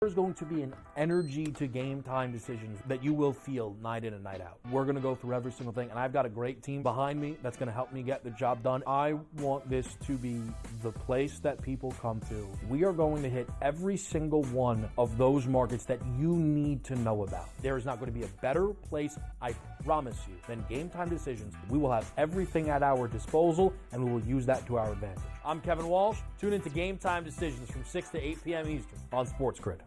There's going to be an energy to game time decisions that you will feel night in and night out. We're going to go through every single thing, and I've got a great team behind me that's going to help me get the job done. I want this to be the place that people come to. We are going to hit every single one of those markets that you need to know about. There is not going to be a better place, I promise you, than Game Time Decisions. We will have everything at our disposal, and we will use that to our advantage. I'm Kevin Walsh. Tune into Game Time Decisions from 6 to 8 p.m. Eastern on SportsGrid.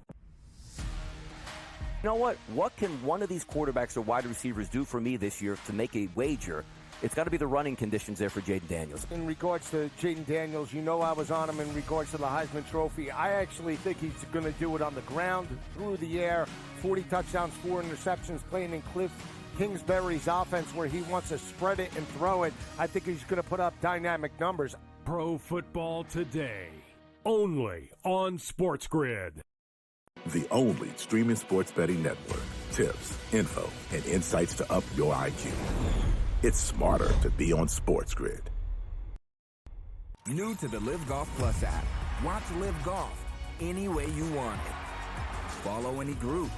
You know what? What can one of these quarterbacks or wide receivers do for me this year to make a wager? It's got to be the running conditions there for Jaden Daniels. In regards to Jaden Daniels, you know I was on him in regards to the Heisman Trophy. I actually think he's going to do it on the ground, through the air, 40 touchdowns, 4 interceptions, playing in Cliff Kingsbury's offense where he wants to spread it and throw it. I think he's going to put up dynamic numbers. Pro Football Today, only on SportsGrid. The only streaming sports betting network. Tips, info, and insights to up your IQ. It's smarter to be on SportsGrid. New to the Live Golf Plus app. Watch Live Golf any way you want it. Follow any group.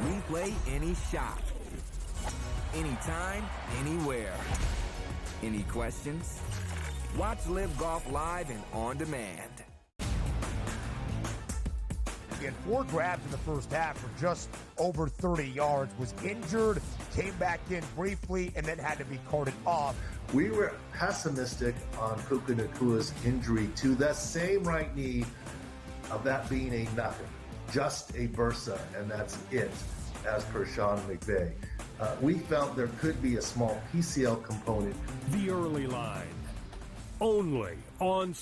Replay any shot. Anytime, anywhere. Any questions? Watch Live Golf live and on demand. He had 4 grabs in the first half for just over 30 yards, was injured, came back in briefly, and then had to be carted off. We were pessimistic on Puka Nakua's injury to the same right knee, of that being a nothing, just a bursa, and that's it, as per Sean McVay. We felt there could be a small PCL component. The early line, only on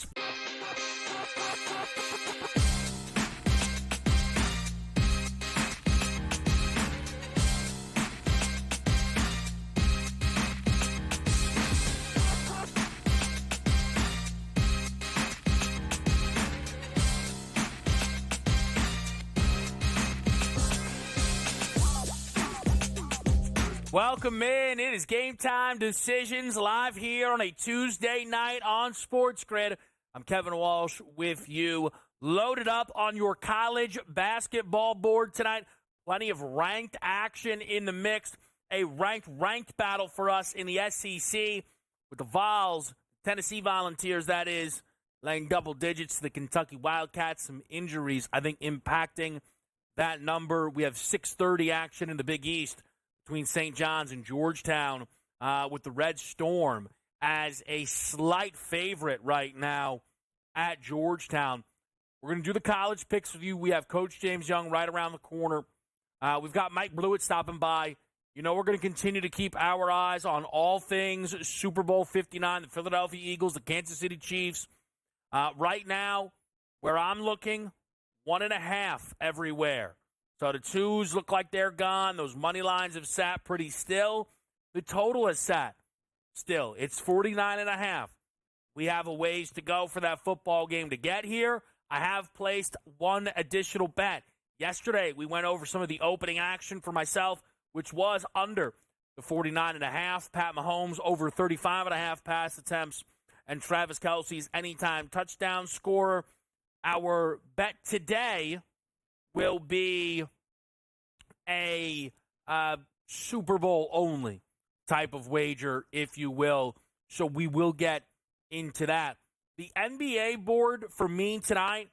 Welcome in. It is Game Time Decisions live here on a Tuesday night on SportsGrid. I'm Kevin Walsh with you. Loaded up on your college basketball board tonight. Plenty of ranked action in the mix. A ranked battle for us in the SEC with the Vols, Tennessee Volunteers, that is, laying double digits to the Kentucky Wildcats. Some injuries, I think, impacting that number. We have 6:30 action in the Big East between St. John's and Georgetown, with the Red Storm as a slight favorite right now at Georgetown. We're going to do the college picks with you. We have Coach James Young right around the corner. We've got Mike Blewett stopping by. You know, we're going to continue to keep our eyes on all things Super Bowl 59, the Philadelphia Eagles, the Kansas City Chiefs. Right now, where I'm looking, 1.5 everywhere. So the twos look like they're gone. Those money lines have sat pretty still. The total has sat still. It's 49.5. We have a ways to go for that football game to get here. I have placed one additional bet. Yesterday, we went over some of the opening action for myself, which was under the 49.5. Pat Mahomes over 35.5 pass attempts, and Travis Kelce's anytime touchdown scorer. Our bet today will be a Super Bowl only type of wager, if you will. So we will get into that. The NBA board for me tonight,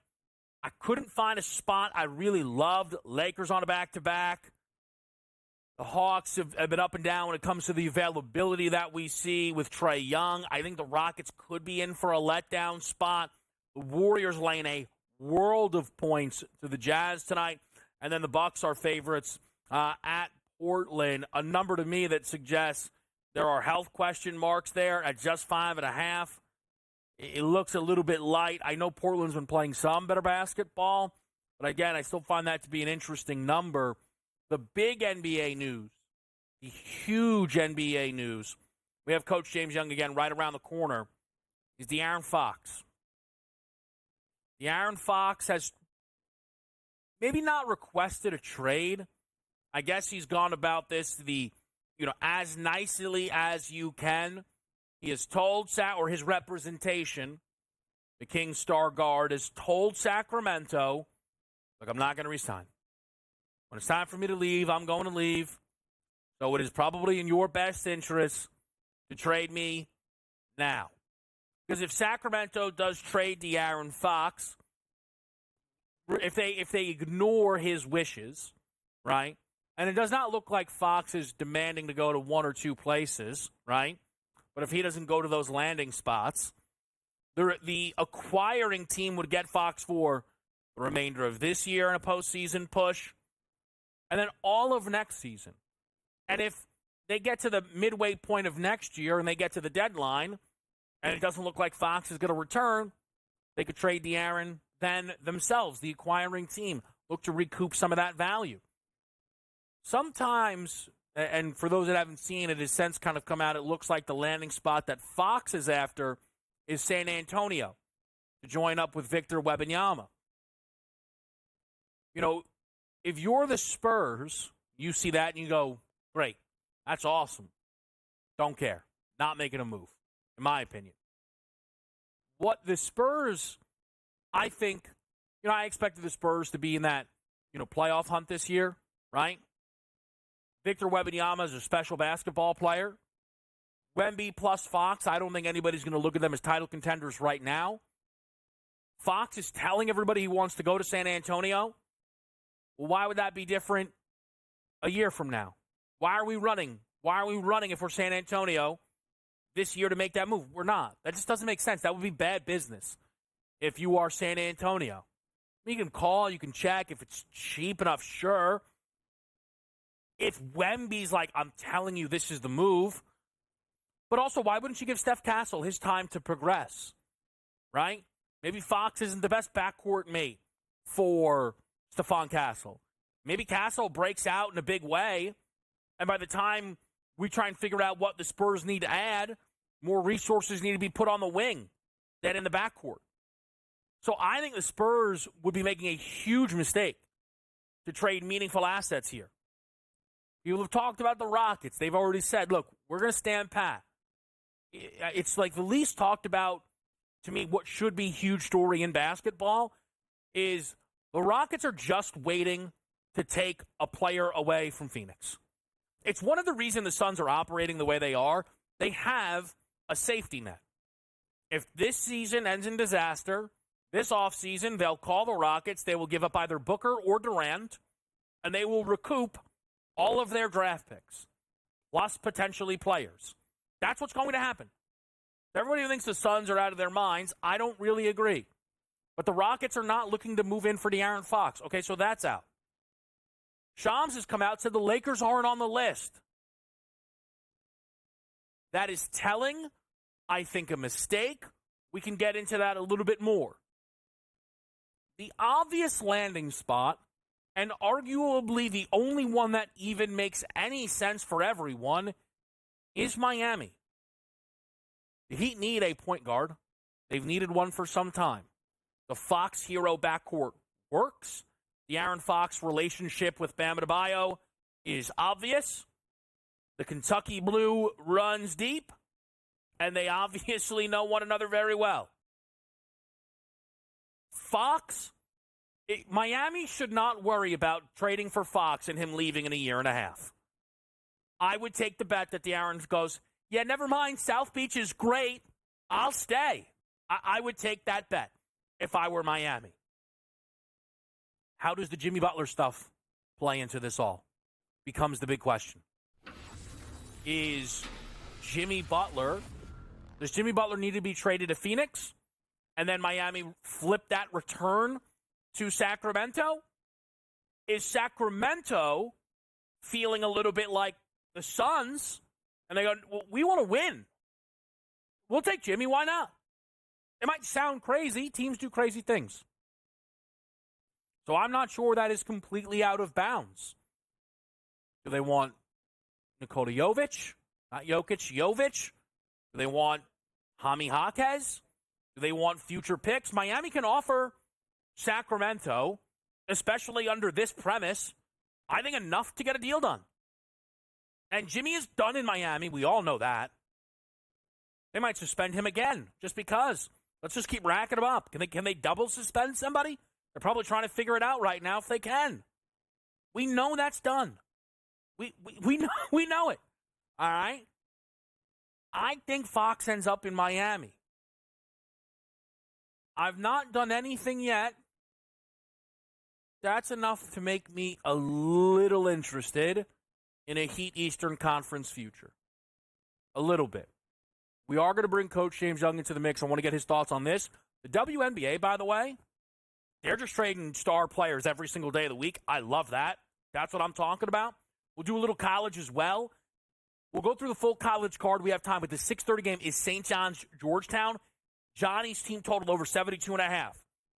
I couldn't find a spot I really loved. Lakers on a back-to-back. The Hawks have been up and down when it comes to the availability that we see with Trae Young. I think the Rockets could be in for a letdown spot. The Warriors laying a world of points to the Jazz tonight. And then the Bucks are favorites at Portland. A number to me that suggests there are health question marks there at just 5.5. It looks a little bit light. I know Portland's been playing some better basketball, but again, I still find that to be an interesting number. The big NBA news, the huge NBA news, we have Coach James Young again right around the corner, is the Aaron Fox. The Aaron Fox has maybe not requested a trade. I guess he's gone about this as nicely as you can. He has told his representation, the Kings star guard, has told Sacramento, look, I'm not going to resign. When it's time for me to leave, I'm going to leave. So it is probably in your best interest to trade me now. Because if Sacramento does trade De'Aaron Fox, if they ignore his wishes, right? And it does not look like Fox is demanding to go to one or two places, right? But if he doesn't go to those landing spots, the acquiring team would get Fox for the remainder of this year in a postseason push, and then all of next season. And if they get to the midway point of next year and they get to the deadline, and it doesn't look like Fox is going to return, they could trade De'Aaron then themselves, the acquiring team, look to recoup some of that value. Sometimes, and for those that haven't seen it, has since kind of come out, it looks like the landing spot that Fox is after is San Antonio to join up with Victor Wembanyama. You know, if you're the Spurs, you see that and you go, great, that's awesome. Don't care. Not making a move, in my opinion. What the Spurs, I think, I expected the Spurs to be in that, playoff hunt this year, right? Victor Wembanyama is a special basketball player. Wemby plus Fox, I don't think anybody's going to look at them as title contenders right now. Fox is telling everybody he wants to go to San Antonio. Well, why would that be different a year from now? Why are we running? Why are we running if we're San Antonio this year to make that move? We're not. That just doesn't make sense. That would be bad business if you are San Antonio. You can call, you can check. If it's cheap enough, sure. If Wemby's like, I'm telling you this is the move. But also, why wouldn't you give Steph Castle his time to progress? Right? Maybe Fox isn't the best backcourt mate for Stephon Castle. Maybe Castle breaks out in a big way, and by the time we try and figure out what the Spurs need to add, more resources need to be put on the wing than in the backcourt. So I think the Spurs would be making a huge mistake to trade meaningful assets here. People have talked about the Rockets. They've already said, look, we're going to stand pat. It's like the least talked about, to me, what should be a huge story in basketball is the Rockets are just waiting to take a player away from Phoenix. It's one of the reasons the Suns are operating the way they are. They have a safety net. If this season ends in disaster, this offseason, they'll call the Rockets. They will give up either Booker or Durant, and they will recoup all of their draft picks, plus potentially players. That's what's going to happen. Everybody who thinks the Suns are out of their minds, I don't really agree. But the Rockets are not looking to move in for De'Aaron Fox. Okay, so that's out. Shams has come out and said the Lakers aren't on the list. That is telling, I think, a mistake. We can get into that a little bit more. The obvious landing spot, and arguably the only one that even makes any sense for everyone, is Miami. The Heat need a point guard. They've needed one for some time. The Fox Hero backcourt works. The Aaron Fox relationship with Bam Adebayo is obvious. The Kentucky Blue runs deep, and they obviously know one another very well. Miami should not worry about trading for Fox and him leaving in a year and a half. I would take the bet that De'Aaron goes, yeah, never mind, South Beach is great. I'll stay. I would take that bet if I were Miami. How does the Jimmy Butler stuff play into this all? Becomes the big question. Does Jimmy Butler need to be traded to Phoenix? And then Miami flip that return to Sacramento? Is Sacramento feeling a little bit like the Suns? And they go, well, we want to win. We'll take Jimmy. Why not? It might sound crazy. Teams do crazy things. So I'm not sure that is completely out of bounds. Do they want Nikola Jovic? Not Jokic, Jovic? Do they want Jaime Jaquez? Do they want future picks? Miami can offer Sacramento, especially under this premise, I think enough to get a deal done. And Jimmy is done in Miami. We all know that. They might suspend him again just because. Let's just keep racking them up. Can they double suspend somebody? They're probably trying to figure it out right now if they can. We know that's done. We know it. All right? I think Fox ends up in Miami. I've not done anything yet. That's enough to make me a little interested in a Heat Eastern Conference future. A little bit. We are going to bring Coach James Young into the mix. I want to get his thoughts on this. The WNBA, by the way, they're just trading star players every single day of the week. I love that. That's what I'm talking about. We'll do a little college as well. We'll go through the full college card. We have time, but the 6:30 game is St. John's, Georgetown. Johnny's team totaled over 72.5.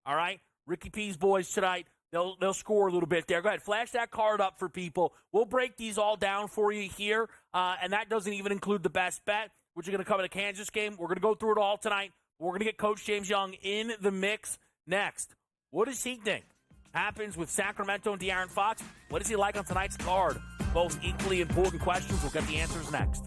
All right? Ricky P's boys tonight, they'll score a little bit there. Go ahead, flash that card up for people. We'll break these all down for you here, and that doesn't even include the best bet, which are going to come in the Kansas game. We're going to go through it all tonight. We're going to get Coach James Young in the mix next. What does he think happens with Sacramento and De'Aaron Fox? What is he like on tonight's card? Both equally important questions. We'll get the answers next.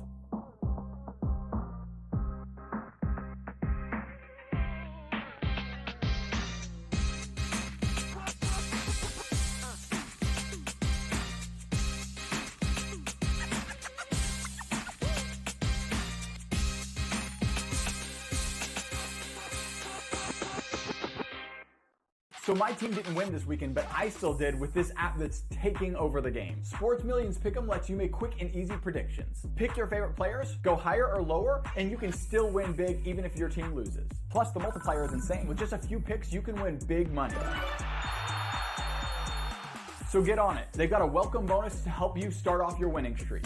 So my team didn't win this weekend, but I still did with this app that's taking over the game. Sports Millions Pick'em lets you make quick and easy predictions. Pick your favorite players, go higher or lower, and you can still win big even if your team loses. Plus, the multiplier is insane. With just a few picks, you can win big money. So get on it. They've got a welcome bonus to help you start off your winning streak.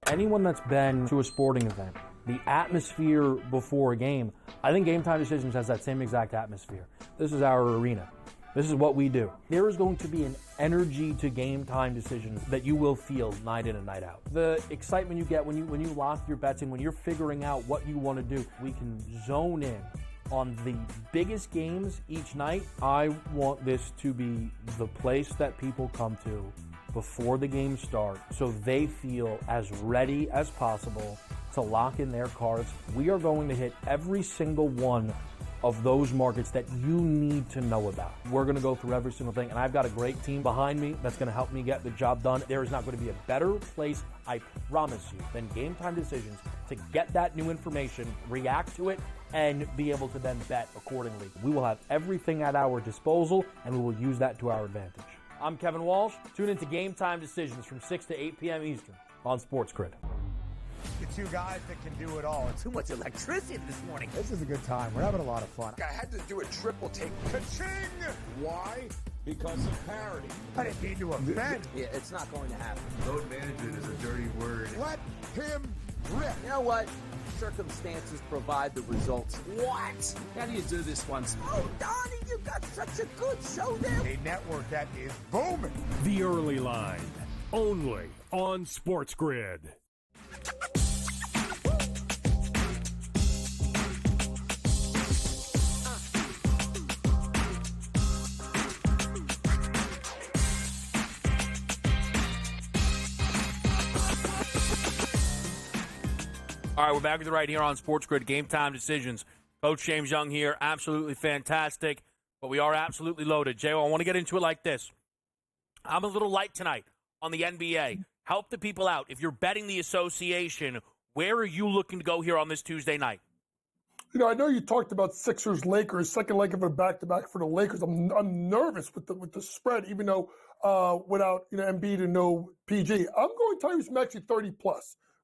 Anyone that's been to a sporting event, the atmosphere before a game, I think Game Time Decisions has that same exact atmosphere. This is our arena. This is what we do. There is going to be an energy to Game Time Decisions that you will feel night in and night out. The excitement you get when you lock your bets in, when you're figuring out what you want to do, we can zone in on the biggest games each night. I want this to be the place that people come to before the games start so they feel as ready as possible to lock in their cards. We are going to hit every single one of those markets that you need to know about. We're going to go through every single thing, and I've got a great team behind me that's going to help me get the job done. There is not going to be a better place, I promise you, than Game Time Decisions to get that new information, react to it, and be able to then bet accordingly. We will have everything at our disposal, and we will use that to our advantage. I'm Kevin Walsh. Tune into Game Time Decisions from 6 to 8 p.m. Eastern on SportsGrid. The two guys that can do it all. Too much electricity this morning. This is a good time. We're having a lot of fun. I had to do a triple take. Ka-ching! Why? Because of parity. I didn't mean to offend. Yeah, it's not going to happen. Load management is a dirty word. Let him rip. You know what? Circumstances provide the results. What? How do you do this once? Oh, Donnie, you got such a good show there. A network that is booming. The Early Line, only on SportsGrid. All right, we're back with you right here on SportsGrid, Game Time Decisions. Coach James Young here, absolutely fantastic, but we are absolutely loaded. Jay, I want to get into it like this. I'm a little light tonight on the NBA. Help the people out. If you're betting the association, where are you looking to go here on this Tuesday night? You know, I know you talked about Sixers-Lakers, second leg of a back-to-back for the Lakers. I'm nervous with the spread, even though without Embiid and no PG. I'm going Tyrese Maxey 30+.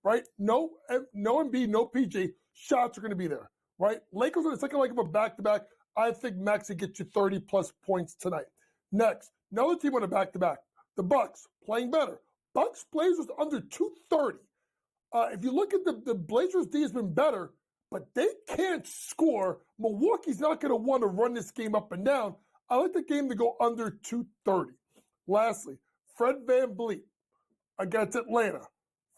Right? No Embiid, no PG. Shots are going to be there. Right? Lakers on the second leg of a back-to-back. I think Maxey gets you 30+ points tonight. Next, another team on a back-to-back. the Bucks playing better. Bucks Blazers under 230. If you look at the Blazers D has been better, but they can't score. Milwaukee's not going to want to run this game up and down. I like the game to go under 230. Lastly, Fred VanVleet against Atlanta,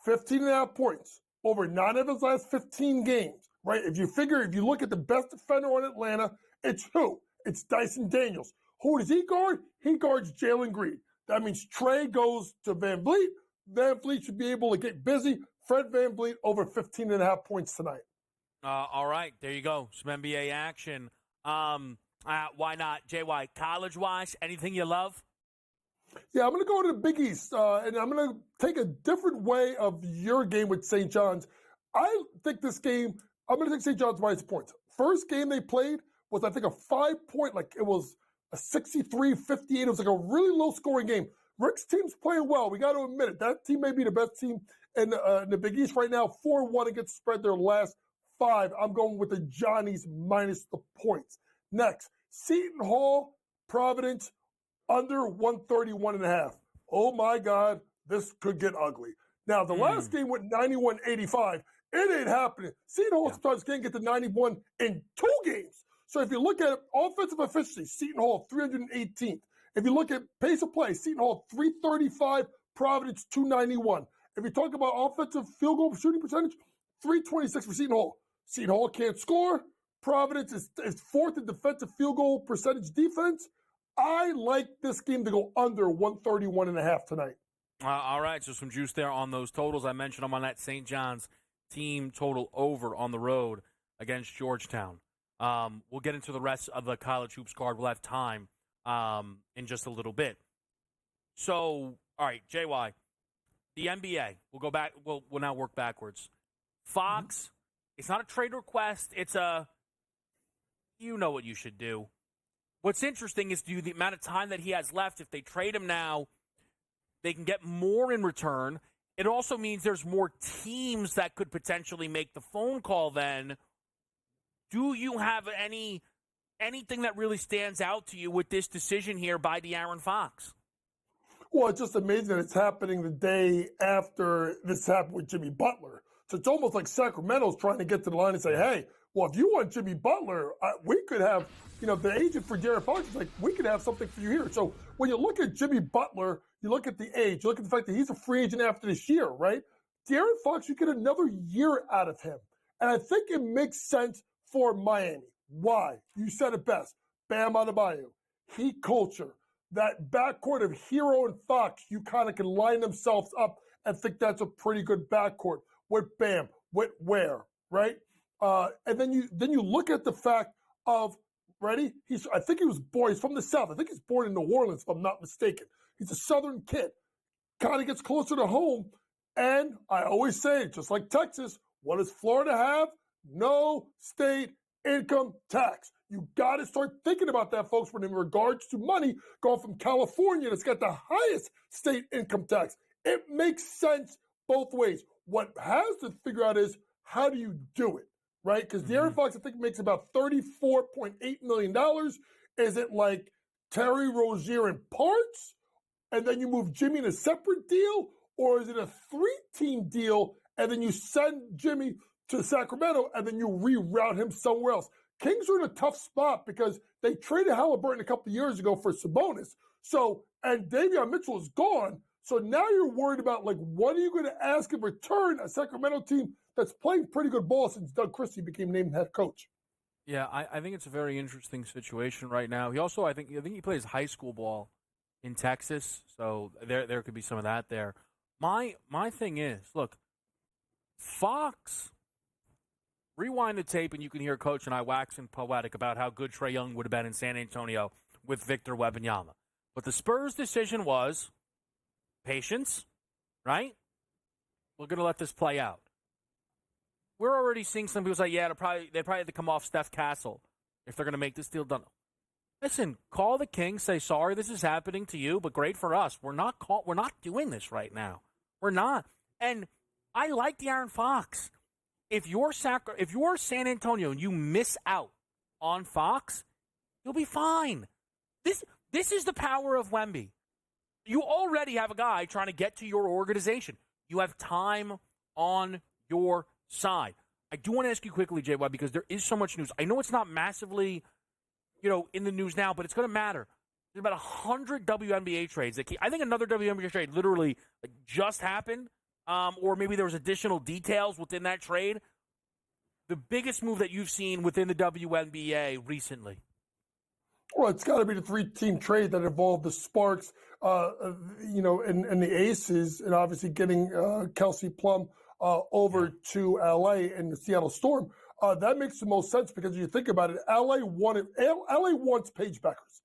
15.5 points over 9 of his last 15 games, right? If you look at the best defender on Atlanta, it's who? It's Dyson Daniels. Who does he guard? He guards Jalen Green. That means Trey goes to VanVleet. VanVleet should be able to get busy. Fred VanVleet over 15.5 points tonight. All right, there you go. Some NBA action. Why not? JY, college-wise, anything you love? Yeah, I'm going to go to the Big East, and I'm going to take a different way of your game with St. John's. I think this game, I'm going to take St. John's minus points. First game they played was, I think, a 5-point, like it was a 63-58. It was like a really low-scoring game. Rick's team's playing well. We got to admit it. That team may be the best team in the Big East right now. 4-1 against spread their last 5. I'm going with the Johnnies minus the points. Next, Seton Hall, Providence, under 131.5. Oh, my God, this could get ugly. Now, the last game went 91-85. It ain't happening. Seton Hall sometimes can't get to 91 in 2 games. So if you look at offensive efficiency, Seton Hall 318th. If you look at pace of play, Seton Hall 335, Providence 291. If you talk about offensive field goal shooting percentage, 326 for Seton Hall. Seton Hall can't score. Providence is 4th in defensive field goal percentage defense. I like this game to go under 131.5 tonight. All right, so some juice there on those totals. I mentioned I'm on that St. John's team total over on the road against Georgetown. We'll get into the rest of the college hoops card. We'll have time in just a little bit. So, all right, JY, the NBA. We'll go back. We'll now work backwards. Fox, it's not a trade request. It's you know what you should do. What's interesting is the amount of time that he has left. If they trade him now, they can get more in return. It also means there's more teams that could potentially make the phone call then. Do you have anything that really stands out to you with this decision here by De'Aaron Fox? Well, it's just amazing that it's happening the day after this happened with Jimmy Butler. So it's almost like Sacramento's trying to get to the line and say, hey, well, if you want Jimmy Butler, we could have, the agent for De'Aaron Fox is like, we could have something for you here. So when you look at Jimmy Butler, you look at the age, you look at the fact that he's a free agent after this year, right? De'Aaron Fox, you get another year out of him. And I think it makes sense for Miami. Why? You said it best. Bam Adebayo, Heat culture, that backcourt of Hero and Fox, you kind of can line themselves up and think that's a pretty good backcourt with Bam, with Ware, right? And then you look at the fact of, ready? I think he's from the South. I think he's born in New Orleans, if I'm not mistaken. He's a Southern kid. Kind of gets closer to home. And I always say, just like Texas, what does Florida have? No state income tax. You got to start thinking about that, folks, when in regards to money going from California that's got the highest state income tax. It makes sense both ways. What has to figure out is how do you do it, right? Because De'Aaron Fox, I think, makes about $34.8 million. Is it like Terry Rozier in parts, and then you move Jimmy in a separate deal? Or is it a 3-team deal, and then you send Jimmy to Sacramento, and then you reroute him somewhere else? Kings are in a tough spot because they traded Halliburton a couple of years ago for Sabonis. So, and Davion Mitchell is gone. So now you're worried about, like, what are you going to ask in return? A Sacramento team that's playing pretty good ball since Doug Christie became named head coach. Yeah, I think it's a very interesting situation right now. He also, I think he plays high school ball in Texas, so there could be some of that there. My thing is, look, Fox, rewind the tape and you can hear Coach and I waxing poetic about how good Trae Young would have been in San Antonio with Victor Wembanyama. But the Spurs' decision was patience, right? We're going to let this play out. We're already seeing some people say, yeah, they probably have to come off Steph Castle if they're going to make this deal done. Listen, call the Kings, say, sorry this is happening to you, but great for us. We're not doing this right now. We're not. And I like De'Aaron Fox. If you're San Antonio and you miss out on Fox, you'll be fine. This is the power of Wemby. You already have a guy trying to get to your organization. You have time on your side. I do want to ask you quickly, JY, because there is so much news. I know it's not massively, in the news now, but it's going to matter. There's about 100 WNBA trades. I think another WNBA trade literally just happened, or maybe there was additional details within that trade. The biggest move that you've seen within the WNBA recently? Well, it's got to be the three-team trade that involved the Sparks, and the Aces, and obviously getting Kelsey Plum over to L.A. and the Seattle Storm. That makes the most sense because if you think about it, L.A. wants Paige Beckers.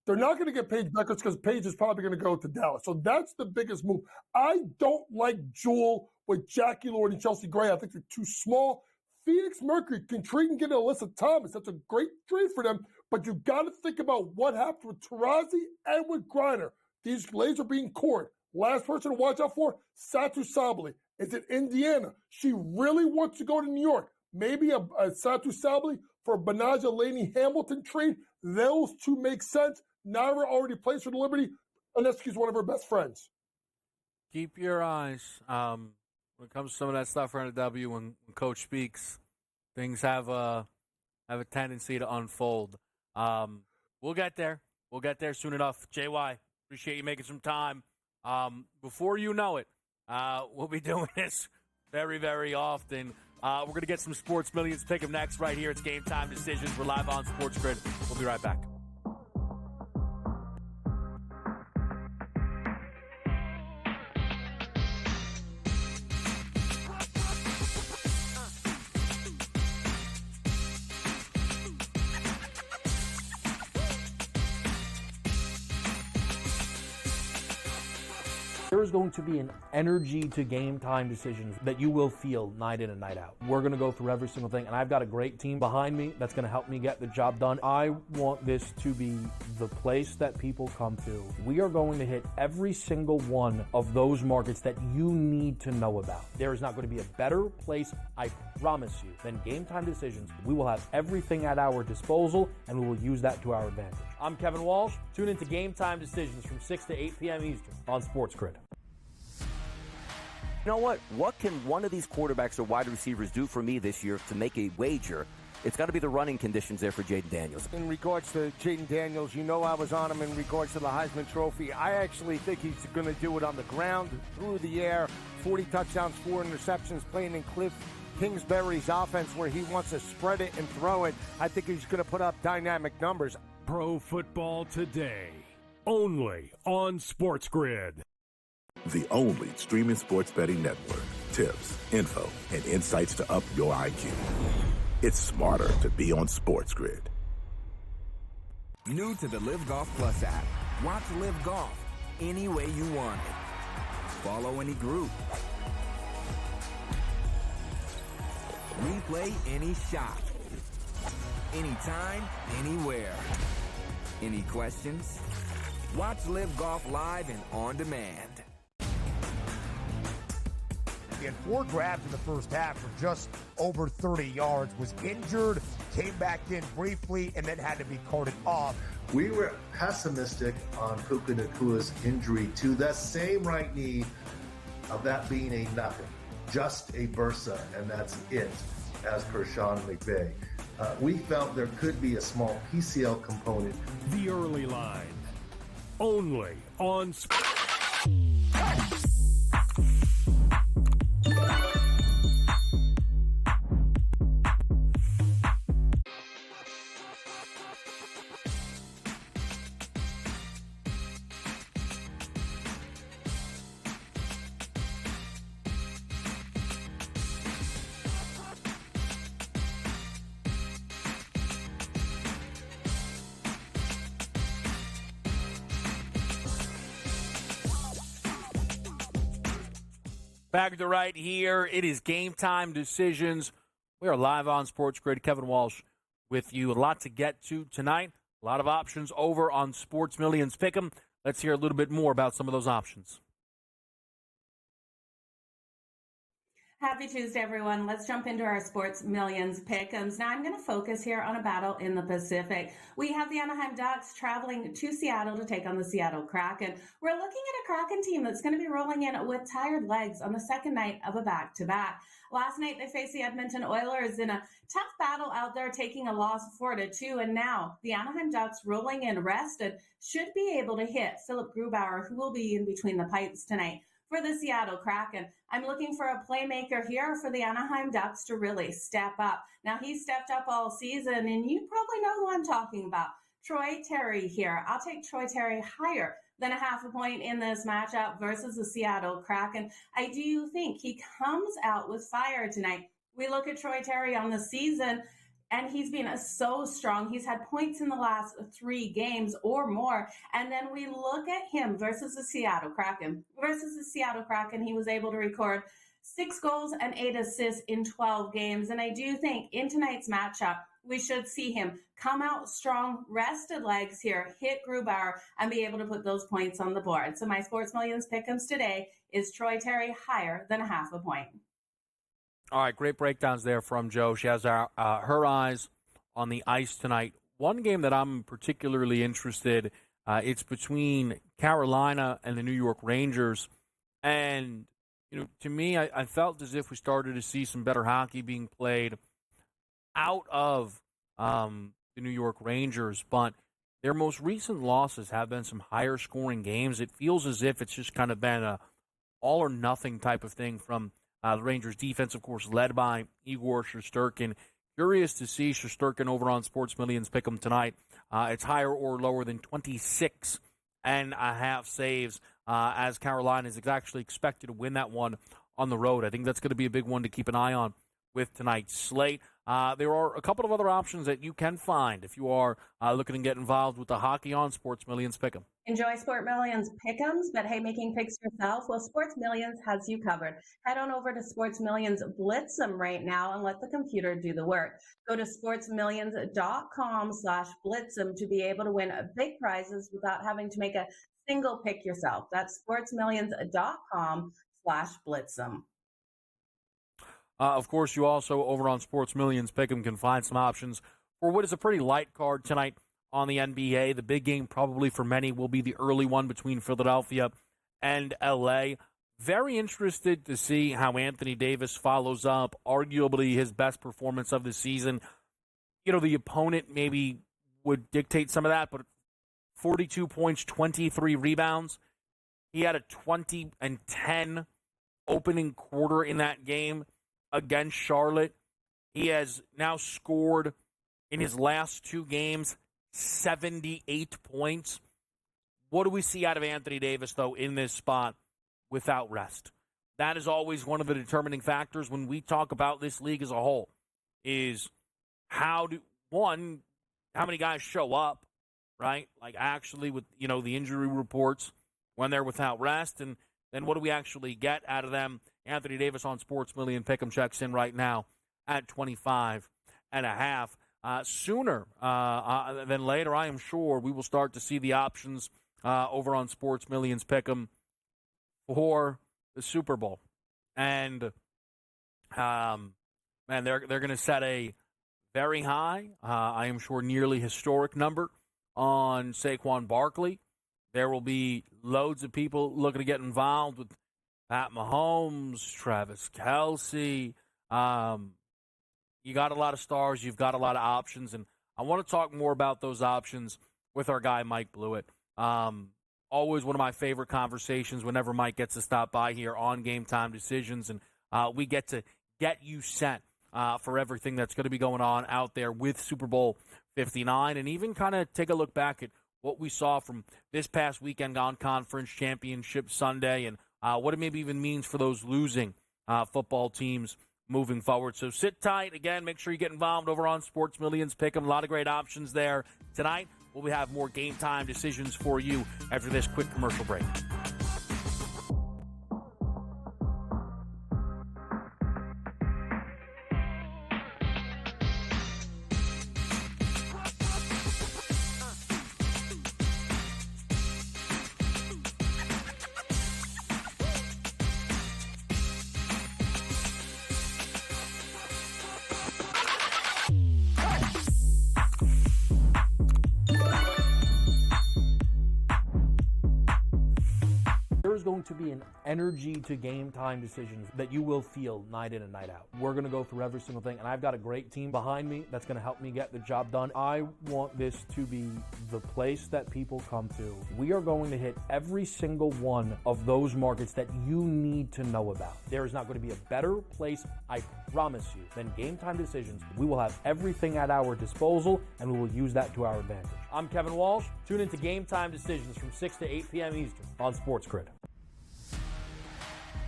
They're not going to get Paige Beckers because Paige is probably going to go to Dallas. So that's the biggest move. I don't like Jewel with Jackie Lord and Chelsea Gray. I think they're too small. Phoenix Mercury can trade and get Alyssa Thomas. That's a great trade for them. But you've got to think about what happened with Taurasi and with Griner. These ladies are being courted. Last person to watch out for, Satu Sabali. Is it Indiana? She really wants to go to New York. Maybe a Satu Sabali for a Benaja Laney Hamilton trade. Those two make sense. Naira already plays for the Liberty. Aneski's one of her best friends. Keep your eyes. When it comes to some of that stuff around the W, when Coach speaks, things have a tendency to unfold. We'll get there. We'll get there soon enough. JY, appreciate you making some time. Before you know it, we'll be doing this very, very often. We're going to get some Sports Millions pick 'em next right here. It's Game Time Decisions. We're live on SportsGrid. We'll be right back. There is going to be an energy to game time decisions that you will feel night in and night out. We're going to go through every single thing, and I've got a great team behind me that's going to help me get the job done. I want this to be the place that people come to. We are going to hit every single one of those markets that you need to know about. There is not going to be a better place, I promise you, than Game Time Decisions. We will have everything at our disposal, and we will use that to our advantage. I'm Kevin Walsh. Tune into Game Time Decisions from 6 to 8 p.m. Eastern on SportsGrid. You know what? What can one of these quarterbacks or wide receivers do for me this year to make a wager? It's got to be the running conditions there for Jaden Daniels. In regards to Jaden Daniels, I was on him in regards to the Heisman Trophy. I actually think he's going to do it on the ground, through the air, 40 touchdowns, 4 interceptions, playing in Cliff Kingsbury's offense where he wants to spread it and throw it. I think he's going to put up dynamic numbers. Pro Football Today, only on SportsGrid. The only streaming sports betting network. Tips, info, and insights to up your IQ. It's smarter to be on SportsGrid. New to the Live Golf Plus app. Watch Live Golf any way you want it. Follow any group. Replay any shot. Anytime, anywhere. Any questions? Watch Live Golf live and on demand. He had 4 grabs in the first half for just over 30 yards, was injured, came back in briefly, and then had to be carted off. We were pessimistic on Puka Nakua's injury to the same right knee, of that being a nothing, just a bursa, and that's it, as per Sean McVay. We felt there could be a small PCL component. The early line, only on Back to right here. It is Game Time Decisions. We are live on SportsGrid. Kevin Walsh with you. A lot to get to tonight. A lot of options over on Sports Millions Pick'em. Let's hear a little bit more about some of those options. Happy Tuesday, everyone. Let's jump into our Sports Millions pick'ems. Now, I'm going to focus here on a battle in the Pacific. We have the Anaheim Ducks traveling to Seattle to take on the Seattle Kraken. We're looking at a Kraken team that's going to be rolling in with tired legs on the second night of a back-to-back. Last night, they faced the Edmonton Oilers in a tough battle out there, taking a loss 4-2. And now the Anaheim Ducks, rolling in rested, should be able to hit Philip Grubauer, who will be in between the pipes tonight. For the Seattle Kraken, I'm looking for a playmaker here for the Anaheim Ducks to really step up. Now, he's stepped up all season, and you probably know who I'm talking about. Troy Terry here. I'll take Troy Terry higher than a half a point in this matchup versus the Seattle Kraken. I do think he comes out with fire tonight. We look at Troy Terry on the season, and he's been so strong. He's had points in the last 3 games or more. And then we look at him versus the Seattle Kraken. Versus the Seattle Kraken, he was able to record 6 goals and 8 assists in 12 games. And I do think in tonight's matchup, we should see him come out strong, rested legs here, hit Grubauer, and be able to put those points on the board. So my Sports Millions pick'ems today is Troy Terry higher than a half a point. All right, great breakdowns there from Joe. She has her eyes on the ice tonight. One game that I'm particularly interested, it's between Carolina and the New York Rangers. And, to me, I felt as if we started to see some better hockey being played out of the New York Rangers. But their most recent losses have been some higher scoring games. It feels as if it's just kind of been a all or nothing type of thing from the Rangers defense, of course, led by Igor Shesterkin. Curious to see Shesterkin over on Sports Millions Pick'em tonight. It's higher or lower than 26.5 saves, as Carolina is actually expected to win that one on the road. I think that's going to be a big one to keep an eye on with tonight's slate. There are a couple of other options that you can find if you are looking to get involved with the hockey on Sports Millions Pick'em. Enjoy Sport Millions pick'ems, but hey, making picks yourself? Well, Sports Millions has you covered. Head on over to Sports Millions Blitz'em right now and let the computer do the work. Go to sportsmillions.com/Blitz'em to be able to win big prizes without having to make a single pick yourself. That's sportsmillions.com/Blitz'em. Of course, you also, over on Sports Millions Pick'em, can find some options for what is a pretty light card tonight on the NBA. The big game probably for many will be the early one between Philadelphia and L.A. Very interested to see how Anthony Davis follows up, arguably his best performance of the season. The opponent maybe would dictate some of that, but 42 points, 23 rebounds. He had a 20-10 opening quarter in that game against Charlotte. He has now scored in his last 2 games 78 points. What do we see out of Anthony Davis, though, in this spot without rest? That is always one of the determining factors when we talk about this league as a whole, is how many guys show up, right? Like actually with, the injury reports when they're without rest, and then what do we actually get out of them? Anthony Davis on Sports Million Pick'em checks in right now at 25.5. Sooner than later, I am sure we will start to see the options over on Sports Millions Pick'em for the Super Bowl. And, they're going to set a very high, I am sure nearly historic number on Saquon Barkley. There will be loads of people looking to get involved with Pat Mahomes, Travis Kelce. You got a lot of stars. You've got a lot of options. And I want to talk more about those options with our guy, Mike Blewett. Always one of my favorite conversations whenever Mike gets to stop by here on Game Time Decisions. And we get to get you set for everything that's going to be going on out there with Super Bowl 59. And even kind of take a look back at what we saw from this past weekend on Conference Championship Sunday and what it maybe even means for those losing football teams moving forward. So sit tight. Again, make sure you get involved over on Sports Millions Pick'em. A lot of great options there. Tonight, we'll have more Game Time Decisions for you after this quick commercial break. there is going to be an energy to game time decisions that you will feel night in and night out. We're going to go through every single thing, and I've got a great team behind me that's going to help me get the job done. I want this to be the place that people come to. We are going to hit every single one of those markets that you need to know about. There is not going to be a better place, I promise you, than Game Time Decisions. We will have everything at our disposal, and we will use that to our advantage. I'm Kevin Walsh. Tune into Game Time Decisions from 6 to 8 p.m. Eastern on SportsGrid.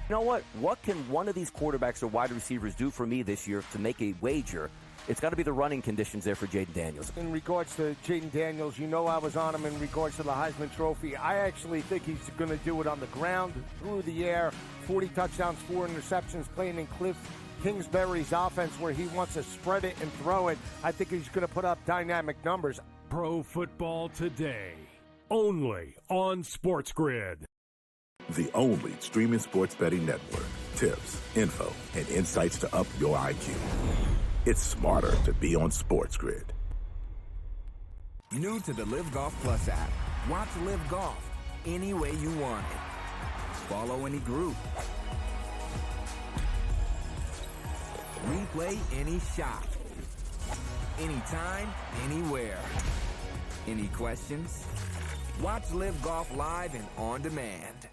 You know what? What can one of these quarterbacks or wide receivers do for me this year to make a wager? It's got to be the running conditions there for Jaden Daniels. In regards to Jaden Daniels, you know I was on him in regards to the Heisman Trophy. I actually think he's going to do it on the ground, through the air, 40 touchdowns, 4 interceptions, playing in Cliff Kingsbury's offense where he wants to spread it and throw it. I think he's going to put up dynamic numbers. Pro Football Today, only on SportsGrid. The only streaming sports betting network. Tips, info, and insights to up your IQ. It's smarter to be on SportsGrid. New to the Live Golf Plus app. Watch Live Golf any way you want it. Follow any group. Replay any shot. Anytime, anywhere. Any questions? Watch Live Golf live and on demand.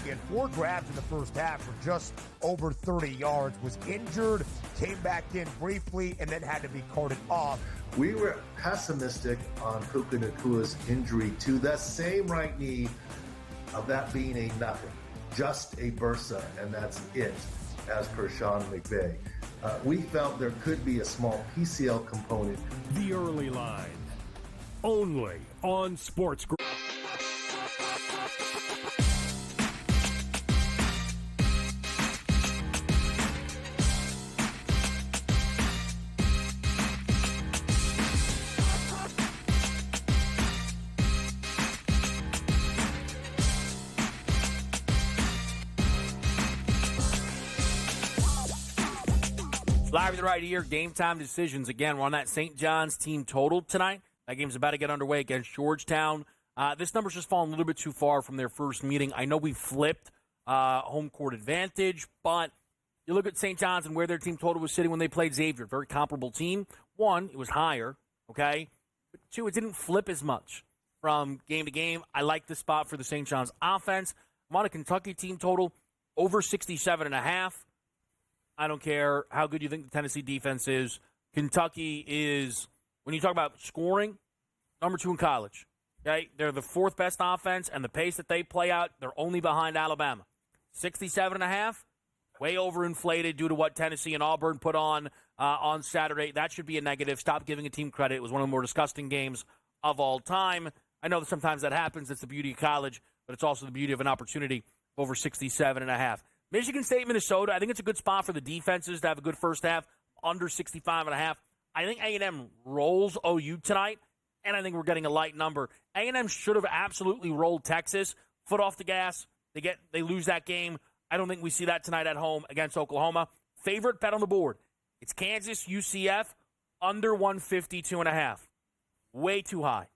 He had 4 grabs in the first half for just over 30 yards, was injured, came back in briefly, and then had to be carted off. We were pessimistic on Puka Nakua's injury to the same right knee, of that being a nothing, just a bursa, and that's it, as per Sean McVay. We felt there could be a small PCL component. The early line, only on SportsGrid. Live right here, Game Time Decisions. Again, we're on that St. John's team total tonight. That game's about to get underway against Georgetown. This number's just fallen a little bit too far from their first meeting. I know we flipped home court advantage, but you look at St. John's and where their team total was sitting when they played Xavier. Very comparable team. 1, it was higher, okay? But 2, it didn't flip as much from game to game. I like the spot for the St. John's offense. I'm on a Kentucky team total over 67.5. I don't care how good you think the Tennessee defense is. Kentucky is, when you talk about scoring, number 2 in college. Okay, they're the 4th best offense, and the pace that they play out, they're only behind Alabama. 67.5, way overinflated due to what Tennessee and Auburn put on Saturday. That should be a negative. Stop giving a team credit. It was one of the more disgusting games of all time. I know that sometimes that happens. It's the beauty of college, but it's also the beauty of an opportunity over 67.5. Michigan State, Minnesota, I think it's a good spot for the defenses to have a good first half, under 65.5. I think A&M rolls OU tonight, and I think we're getting a light number. A&M should have absolutely rolled Texas. Foot off the gas. They lose that game. I don't think we see that tonight at home against Oklahoma. Favorite bet on the board. It's Kansas, UCF, under 152.5. Way too high.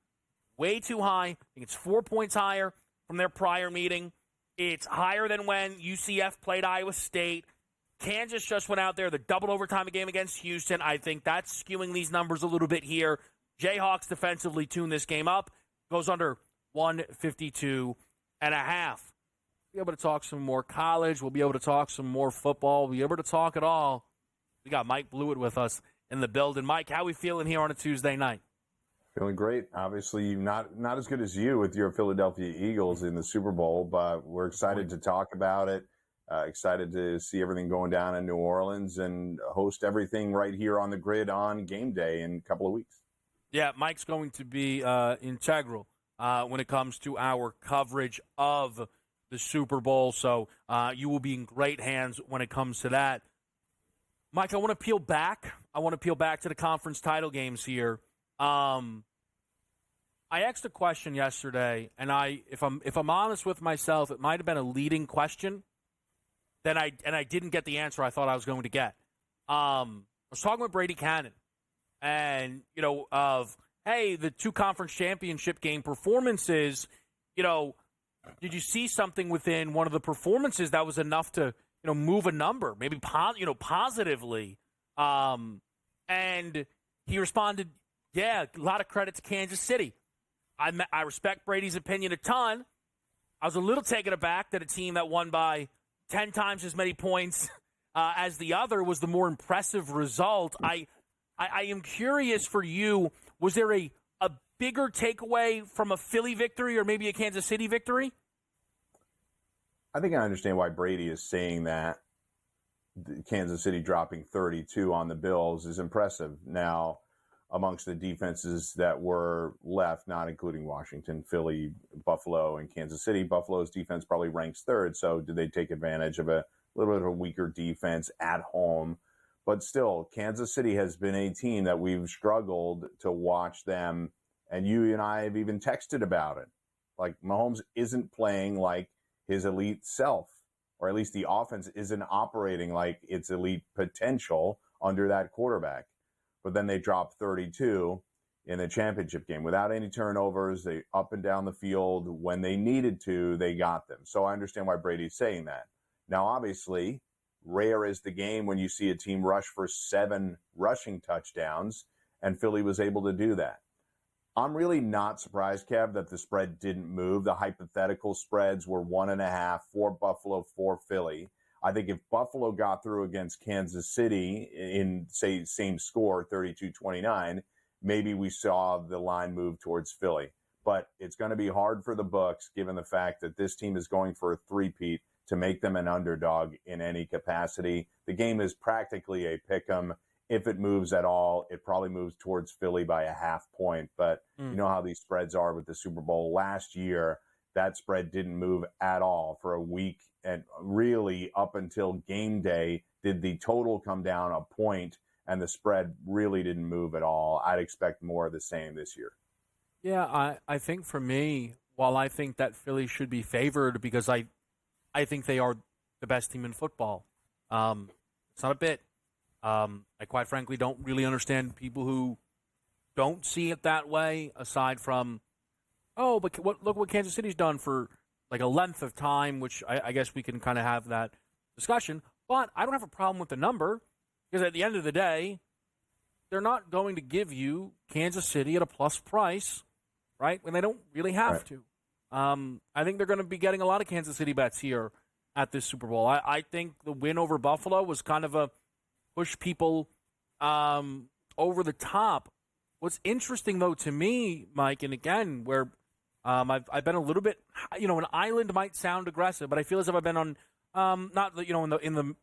Way too high. I think it's 4 points higher from their prior meeting. It's higher than when UCF played Iowa State. Kansas just went out there, the double overtime game against Houston. I think that's skewing these numbers a little bit here. Jayhawks defensively tune this game up. Goes under 152.5. We'll be able to talk some more college. We'll be able to talk some more football. We'll be able to talk it all. We got Mike Blewett with us in the building. Mike, how we feeling here on a Tuesday night? Feeling great. Obviously, not as good as you with your Philadelphia Eagles in the Super Bowl, but we're excited to talk about it. Excited to see everything going down in New Orleans and host everything right here on the grid on game day in a couple of weeks. Yeah, Mike's going to be integral when it comes to our coverage of the Super Bowl, so you will be in great hands when it comes to that. Mike, I want to peel back. To the conference title games here. I asked a question yesterday, and if I'm honest with myself, it might have been a leading question. And I didn't get the answer I thought I was going to get. I was talking with Brady Cannon, and hey, the 2 conference championship game performances, did you see something within one of the performances that was enough to, move a number, maybe, positively? And he responded, yeah, a lot of credit to Kansas City. I respect Brady's opinion a ton. I was a little taken aback that a team that won by 10 times as many points as the other was the more impressive result. I am curious for you, was there a bigger takeaway from a Philly victory or maybe a Kansas City victory? I think I understand why Brady is saying that. Kansas City dropping 32 on the Bills is impressive. Now, amongst the defenses that were left, not including Washington, Philly, Buffalo, and Kansas City, Buffalo's defense probably ranks third. So did they take advantage of a little bit of a weaker defense at home? But still, Kansas City has been a team that we've struggled to watch them. And you and I have even texted about it. Like, Mahomes isn't playing like his elite self, or at least the offense isn't operating like its elite potential under that quarterback. But then they dropped 32 in the championship game without any turnovers. They up and down the field. When they needed to, they got them. So I understand why Brady's saying that. Now, obviously, rare is the game when you see a team rush for 7 rushing touchdowns, and Philly was able to do that. I'm really not surprised, Kev, that the spread didn't move. The hypothetical spreads were 1.5 for Buffalo, for Philly. I think if Buffalo got through against Kansas City in, say, same score, 32-29, maybe we saw the line move towards Philly. But it's going to be hard for the books, given the fact that this team is going for a three-peat, to make them an underdog in any capacity. The game is practically a pick-em. If it moves at all, it probably moves towards Philly by a half point. But you know how these spreads are with the Super Bowl. Last year, that spread didn't move at all for a week. And really, up until game day, did the total come down a point, and the spread really didn't move at all. I'd expect more of the same this year. Yeah, I think for me, while I think that Philly should be favored because I think they are the best team in football, it's not a bit. I quite frankly don't really understand people who don't see it that way, aside from, but look what Kansas City's done for like a length of time, which I guess we can kind of have that discussion. But I don't have a problem with the number, because at the end of the day, they're not going to give you Kansas City at a plus price, right, when they don't really have to. I think they're going to be getting a lot of Kansas City bets here at this Super Bowl. I think the win over Buffalo was kind of a push people over the top. What's interesting, though, to me, Mike, and again, where I've been a little bit, an island might sound aggressive, but I feel as if I've been on, not, in the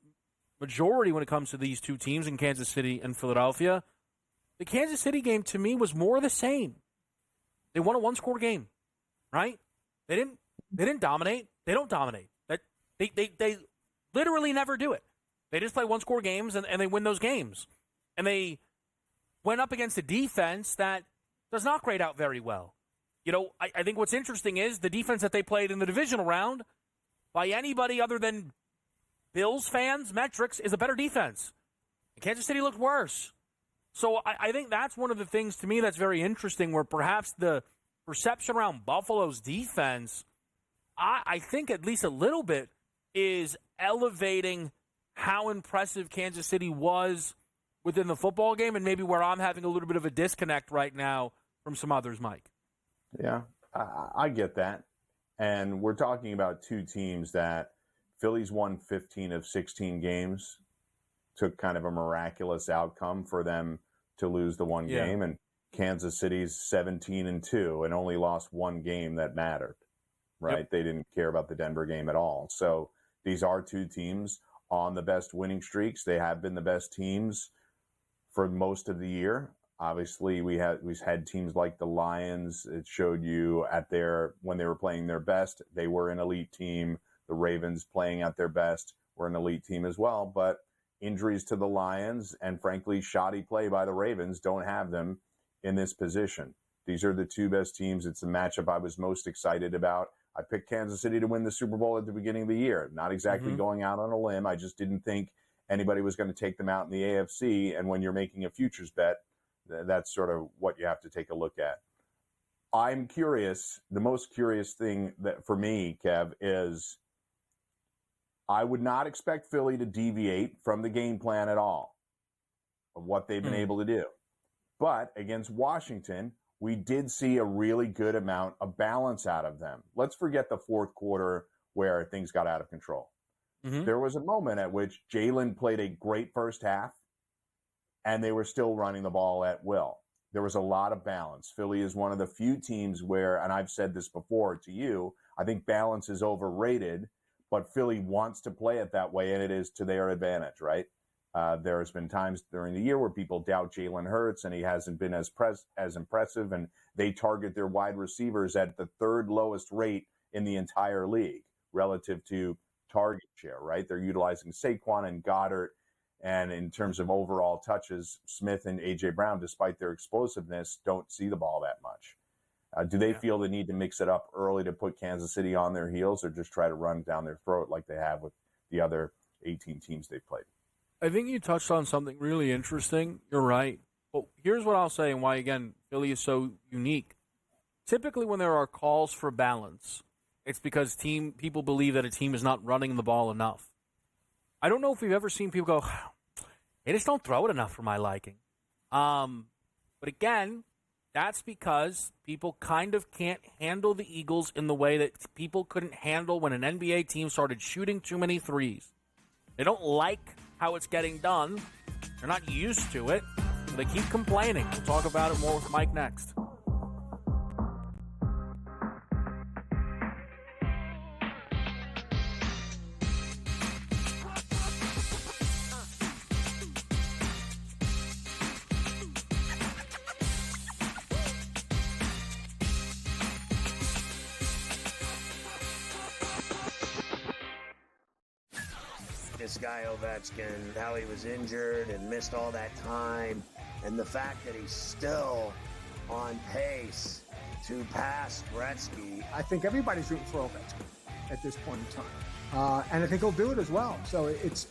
majority when it comes to these two teams in Kansas City and Philadelphia. The Kansas City game, to me, was more of the same. They won a one-score game, right? They didn't dominate. They don't dominate. They literally never do it. They just play one-score games, and they win those games. And they went up against a defense that does not grade out very well. I think what's interesting is the defense that they played in the divisional round, by anybody other than Bills fans' metrics, is a better defense. And Kansas City looked worse. So I think that's one of the things to me that's very interesting, where perhaps the perception around Buffalo's defense, I think at least a little bit, is elevating how impressive Kansas City was within the football game, and maybe where I'm having a little bit of a disconnect right now from some others, Mike. Yeah, I get that. And we're talking about two teams that Philly's won 15 of 16 games. Took kind of a miraculous outcome for them to lose the one game. And Kansas City's 17-2 and only lost one game that mattered, right? Yep. They didn't care about the Denver game at all. So these are two teams on the best winning streaks. They have been the best teams for most of the year. Obviously, we've had teams like the Lions. It showed you when they were playing their best, they were an elite team. The Ravens playing at their best were an elite team as well. But injuries to the Lions and, frankly, shoddy play by the Ravens don't have them in this position. These are the two best teams. It's the matchup I was most excited about. I picked Kansas City to win the Super Bowl at the beginning of the year. Not exactly going out on a limb. I just didn't think anybody was going to take them out in the AFC. And when you're making a futures bet, that's sort of what you have to take a look at. I'm curious. The most curious thing that for me, Kev, is I would not expect Philly to deviate from the game plan at all of what they've been able to do. But against Washington, we did see a really good amount of balance out of them. Let's forget the fourth quarter where things got out of control. There was a moment at which Jalen played a great first half, and they were still running the ball at will. There was a lot of balance. Philly is one of the few teams where, and I've said this before to you, I think balance is overrated, but Philly wants to play it that way, and it is to their advantage, right? There has been times during the year where people doubt Jalen Hurts, and he hasn't been as impressive, and they target their wide receivers at the third lowest rate in the entire league relative to target share, right? They're utilizing Saquon and Goddard, and in terms of overall touches, Smith and A.J. Brown, despite their explosiveness, don't see the ball that much. Do they feel the need to mix it up early to put Kansas City on their heels, or just try to run down their throat like they have with the other 18 teams they've played? I think you touched on something really interesting. You're right. But here's what I'll say and why, again, Philly is so unique. Typically when there are calls for balance, it's because people believe that a team is not running the ball enough. I don't know if we've ever seen people go, they just don't throw it enough for my liking. But again, that's because people kind of can't handle the Eagles in the way that people couldn't handle when an NBA team started shooting too many threes. They don't like how it's getting done. They're not used to it. So they keep complaining. We'll talk about it more with Mike next. This guy Ovechkin, how he was injured and missed all that time, and the fact that he's still on pace to pass Gretzky. I think everybody's rooting for Ovechkin at this point in time, and I think he'll do it as well. So it's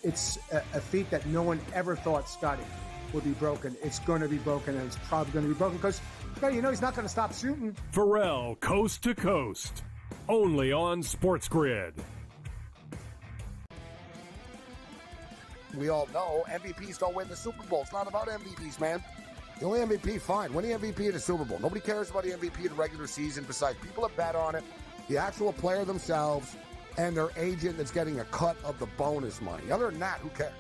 a feat that no one ever thought Scotty would be broken. It's going to be broken, and it's probably going to be broken because he's not going to stop shooting. Pharrell, Coast to Coast, only on SportsGrid. We all know MVPs don't win the Super Bowl. It's not about MVPs, man. The only MVP, fine. Win the MVP in the Super Bowl. Nobody cares about the MVP in the regular season besides people that bet on it, the actual player themselves, and their agent that's getting a cut of the bonus money. Other than that, who cares?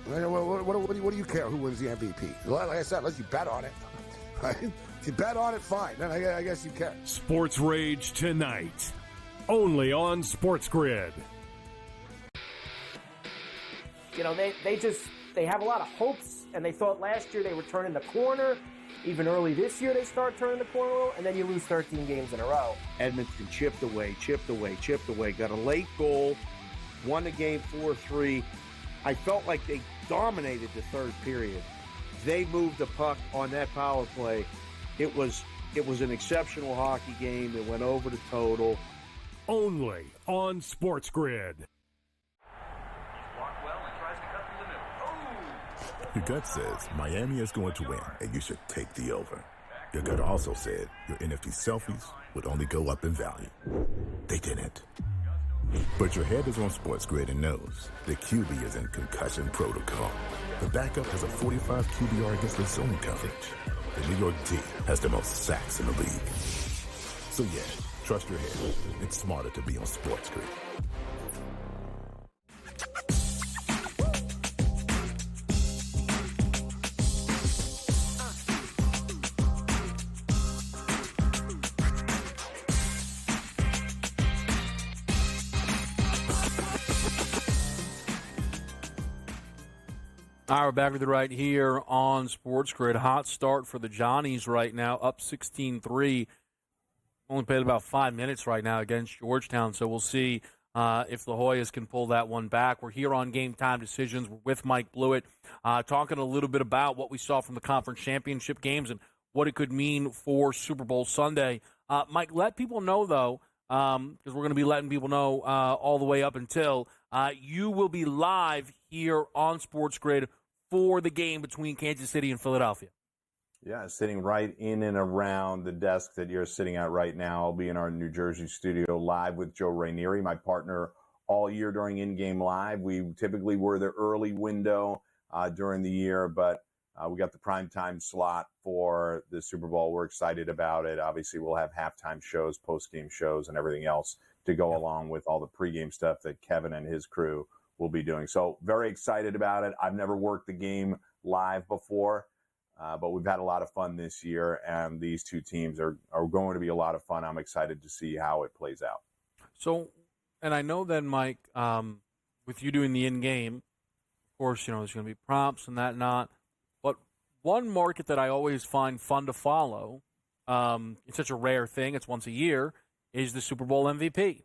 What do you care who wins the MVP? Like I said, unless you bet on it. Right? If you bet on it, fine. Then I guess you care. Sports Rage tonight, only on SportsGrid. They have a lot of hopes, and they thought last year they were turning the corner. Even early this year, they start turning the corner, and then you lose 13 games in a row. Edmonton chipped away, got a late goal, won the game 4-3. I felt like they dominated the third period. They moved the puck on that power play. It was an exceptional hockey game. It went over the total. Only on SportsGrid. Your gut says Miami is going to win, and you should take the over. Your gut also said your NFT selfies would only go up in value. They didn't. But your head is on SportsGrid and knows the QB is in concussion protocol. The backup has a 45 QBR against the zone coverage. The New York D has the most sacks in the league. So yeah, trust your head. It's smarter to be on SportsGrid. All right, we're back with you right here on SportsGrid. Hot start for the Johnnies right now, up 16-3. Only played about 5 minutes right now against Georgetown, so we'll see if the Hoyas can pull that one back. We're here on Game Time Decisions with Mike Blewett, talking a little bit about what we saw from the conference championship games and what it could mean for Super Bowl Sunday. Mike, let people know, though, because we're going to be letting people know all the way up until you will be live here on SportsGrid for the game between Kansas City and Philadelphia. Yeah, sitting right in and around the desk that you're sitting at right now. I'll be in our New Jersey studio live with Joe Rainieri, my partner all year during In-Game Live. We typically were the early window during the year, but we got the primetime slot for the Super Bowl. We're excited about it. Obviously, we'll have halftime shows, post-game shows, and everything else to go along with all the pregame stuff that Kevin and his crew will be doing. So very excited about it. I've never worked the game live before. But we've had a lot of fun this year, and these two teams are going to be a lot of fun. I'm excited to see how it plays out. So, and I know then, Mike, with you doing the in-game, of course, there's going to be prompts and that not. But one market that I always find fun to follow, it's such a rare thing, it's once a year, is the Super Bowl MVP.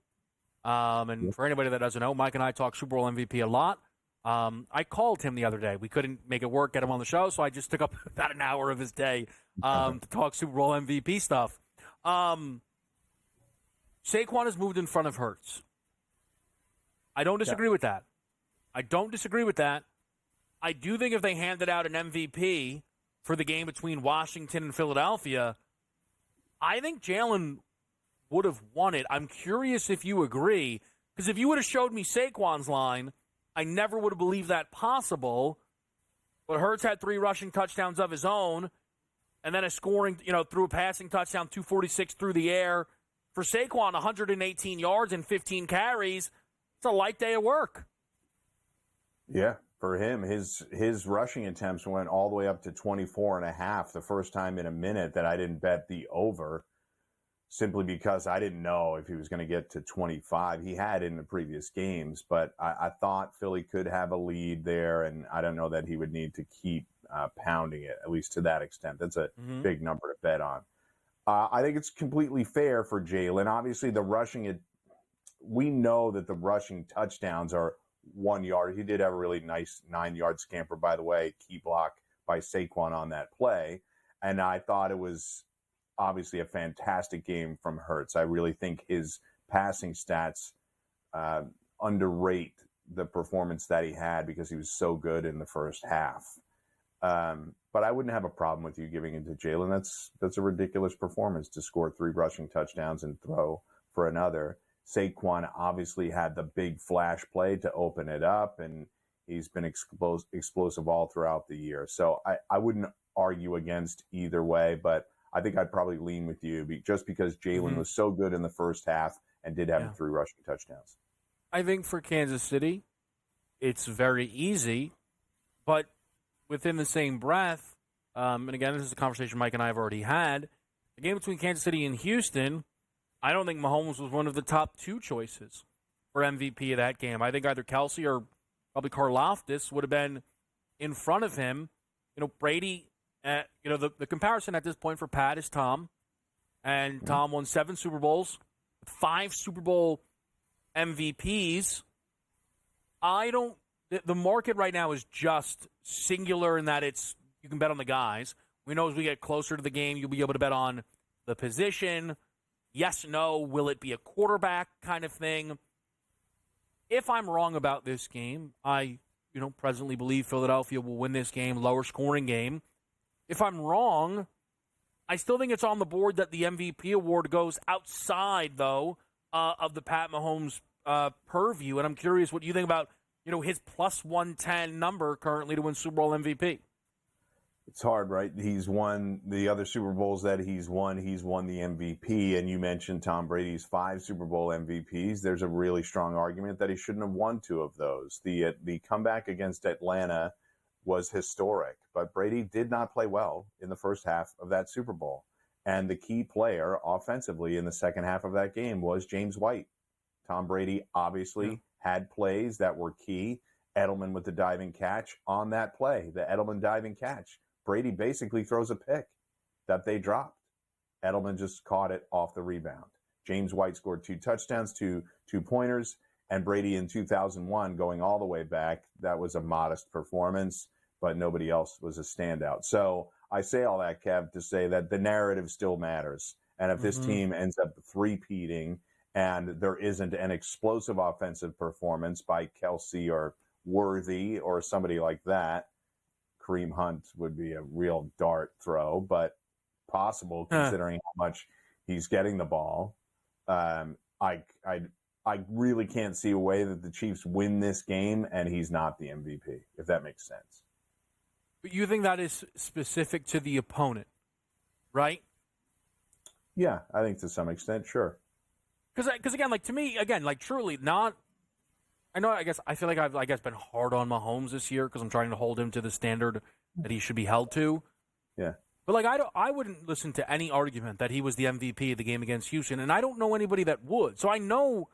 And for anybody that doesn't know, Mike and I talk Super Bowl MVP a lot. I called him the other day. We couldn't make it work, get him on the show, so I just took up about an hour of his day to talk Super Bowl MVP stuff. Saquon has moved in front of Hurts. I don't disagree with that. I do think if they handed out an MVP for the game between Washington and Philadelphia, I think Jalen would have won it. I'm curious if you agree, because if you would have showed me Saquon's line, I never would have believed that possible. But Hurts had 3 rushing touchdowns of his own, and then a scoring, through a passing touchdown, 246 through the air. For Saquon, 118 yards and 15 carries. It's a light day of work. Yeah, for him, his rushing attempts went all the way up to 24.5 the first time in a minute that I didn't bet the over, simply because I didn't know if he was going to get to 25. He had in the previous games, but I thought Philly could have a lead there, and I don't know that he would need to keep pounding it, at least to that extent. That's a big number to bet on. I think it's completely fair for Jalen. Obviously, we know that the rushing touchdowns are 1 yard. He did have a really nice 9-yard scamper, by the way, key block by Saquon on that play, and I thought it was obviously a fantastic game from Hurts. I really think his passing stats underrate the performance that he had because he was so good in the first half. But I wouldn't have a problem with you giving it to Jalen. That's a ridiculous performance to score 3 rushing touchdowns and throw for another. Saquon obviously had the big flash play to open it up, and he's been explosive all throughout the year. So I wouldn't argue against either way, but I think I'd probably lean with you just because Jalen was so good in the first half and did have 3 rushing touchdowns. I think for Kansas City, it's very easy, but within the same breath, and again, this is a conversation Mike and I have already had, the game between Kansas City and Houston, I don't think Mahomes was one of the top 2 choices for MVP of that game. I think either Kelsey or probably Karlaftis would have been in front of him. Brady... the comparison at this point for Pat is Tom. And Tom won 7 Super Bowls, 5 Super Bowl MVPs. The market right now is just singular in that you can bet on the guys. We know as we get closer to the game, you'll be able to bet on the position. Yes, no, will it be a quarterback kind of thing? If I'm wrong about this game, I presently believe Philadelphia will win this game, lower scoring game. If I'm wrong, I still think it's on the board that the MVP award goes outside, though, of the Pat Mahomes purview. And I'm curious what you think about, his plus 110 number currently to win Super Bowl MVP. It's hard, right? He's won the other Super Bowls that he's won the MVP. And you mentioned Tom Brady's 5 Super Bowl MVPs. There's a really strong argument that he shouldn't have won 2 of those. The comeback against Atlanta was historic, but Brady did not play well in the first half of that Super Bowl. And the key player offensively in the second half of that game was James White. Tom Brady obviously had plays that were key. Edelman with the diving catch on that play, the Edelman diving catch. Brady basically throws a pick that they dropped. Edelman just caught it off the rebound. James White scored 2 touchdowns, 2 pointers, and Brady in 2001, going all the way back, that was a modest performance, but nobody else was a standout. So I say all that, Kev, to say that the narrative still matters. And if this team ends up three-peating and there isn't an explosive offensive performance by Kelsey or Worthy or somebody like that, Kareem Hunt would be a real dart throw, but possible considering how much he's getting the ball. I really can't see a way that the Chiefs win this game and he's not the MVP, if that makes sense. But you think that is specific to the opponent, right? Yeah, I think to some extent, sure. Because again, like to me, again, like truly not. I know. I feel like I've been hard on Mahomes this year because I'm trying to hold him to the standard that he should be held to. Yeah. But like I wouldn't listen to any argument that he was the MVP of the game against Houston, and I don't know anybody that would. So I know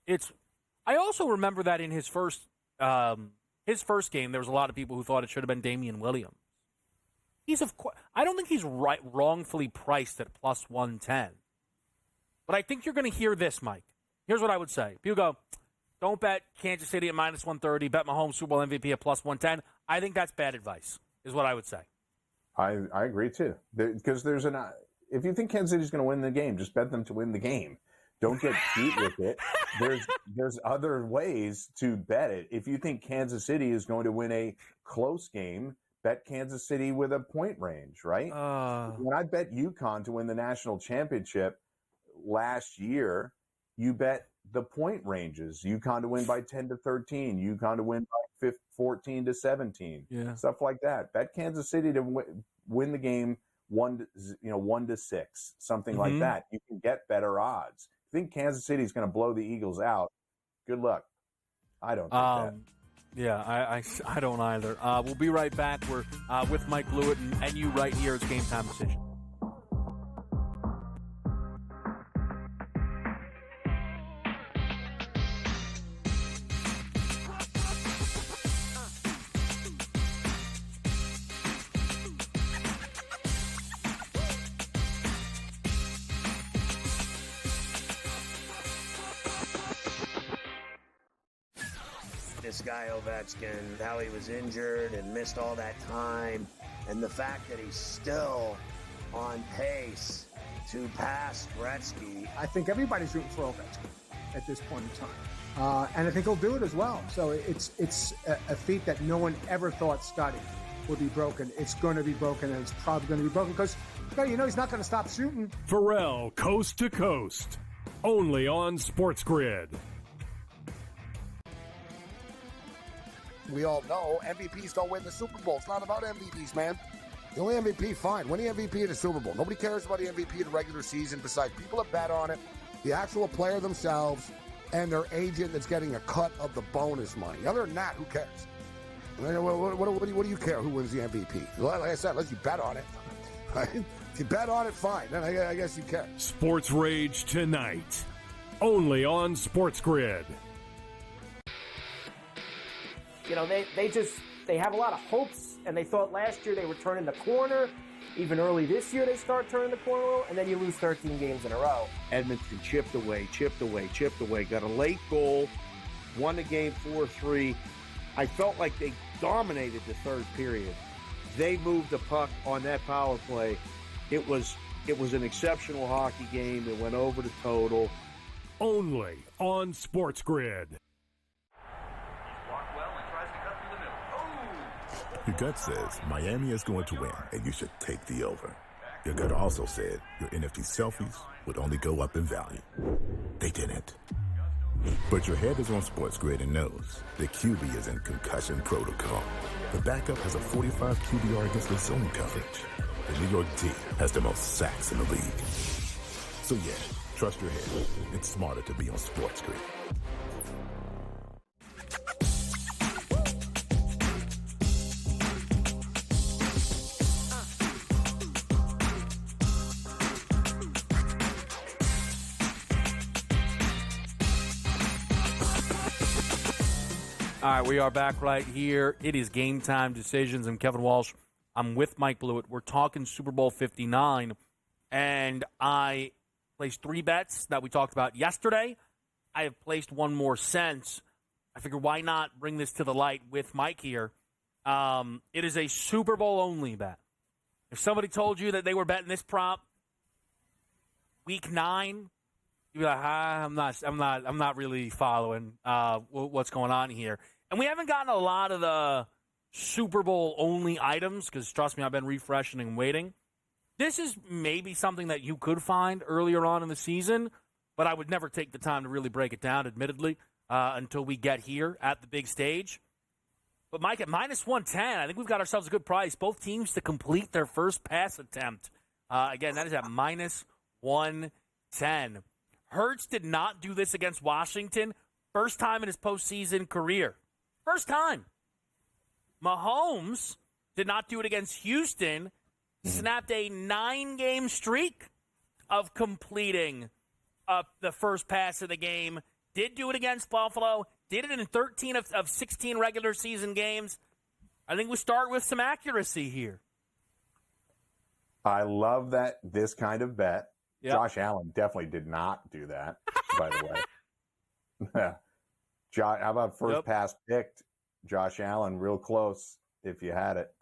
it's. I also remember that in his first game, there was a lot of people who thought it should have been Damian Williams. I don't think he's wrongfully priced at plus 110. But I think you're going to hear this, Mike. Here's what I would say. People go, don't bet Kansas City at minus 130, bet Mahomes Super Bowl MVP at plus 110. I think that's bad advice, is what I would say. I agree, too. Because if you think Kansas City's going to win the game, just bet them to win the game. Don't get cute with it. There's other ways to bet it. If you think Kansas City is going to win a close game, bet Kansas City with a point range, right? When I bet UConn to win the national championship last year, you bet the point ranges. UConn to win by 10 to 13, UConn to win by 14 to 17, stuff like that. Bet Kansas City to win the game 1 to 6, something like that. You can get better odds. If you think Kansas City is going to blow the Eagles out, good luck. I don't think that. Yeah, I don't either. We'll be right back. We're with Mike Blewett and you right here. It's Game Time Decision. This guy Ovechkin, how he was injured and missed all that time, and the fact that he's still on pace to pass Gretzky. I think everybody's rooting for Ovechkin at this point in time, and I think he'll do it as well. So it's a feat that no one ever thought Scotty would be broken. It's going to be broken, and it's probably going to be broken because he's not going to stop shooting. Pharrell, coast to coast, only on SportsGrid. We all know MVPs don't win the Super Bowl. It's not about MVPs, man. The only MVP, fine. Win the MVP in the Super Bowl. Nobody cares about the MVP in the regular season besides people that bet on it, the actual player themselves, and their agent that's getting a cut of the bonus money. Other than that, who cares? What do you care who wins the MVP? Like I said, unless you bet on it. Right? If you bet on it, fine. Then I guess you care. Sports Rage tonight, only on SportsGrid. They have a lot of hopes, and they thought last year they were turning the corner. Even early this year, they start turning the corner, and then you lose 13 games in a row. Edmonton chipped away, got a late goal, won the game 4-3. I felt like they dominated the third period. They moved the puck on that power play. It was an exceptional hockey game. It went over the total. Only on SportsGrid. Your gut says Miami is going to win, and you should take the over. Your gut also said your NFT selfies would only go up in value. They didn't. But your head is on SportsGrid and knows the QB is in concussion protocol. The backup has a 45 QBR against the zone coverage. The New York D has the most sacks in the league. So yeah, trust your head. It's smarter to be on SportsGrid. All right, we are back right here. It is Game Time Decisions. I'm Kevin Walsh. I'm with Mike Blewett. We're talking Super Bowl 59, and I placed 3 bets that we talked about yesterday. I have placed one more since. I figured why not bring this to the light with Mike here. It is a Super Bowl only bet. If somebody told you that they were betting this prop week 9, you'd be like, I'm not really following what's going on here. And we haven't gotten a lot of Super Bowl only items, because trust me, I've been refreshing and waiting. This is maybe something that you could find earlier on in the season, but I would never take the time to really break it down, admittedly, until we get here at the big stage. But, Mike, at minus 110, I think we've got ourselves a good price. Both teams to complete their first pass attempt. Again, that is at minus 110. Hurts did not do this against Washington. First time in his postseason career. First time. Mahomes did not do it against Houston. Snapped a 9-game streak of completing the first pass of the game. Did do it against Buffalo. Did it in 13 of 16 regular season games. I think we start with some accuracy here. I love this kind of bet. Yep. Josh Allen definitely did not do that, by the way. How about first pass picked? Josh Allen, real close if you had it.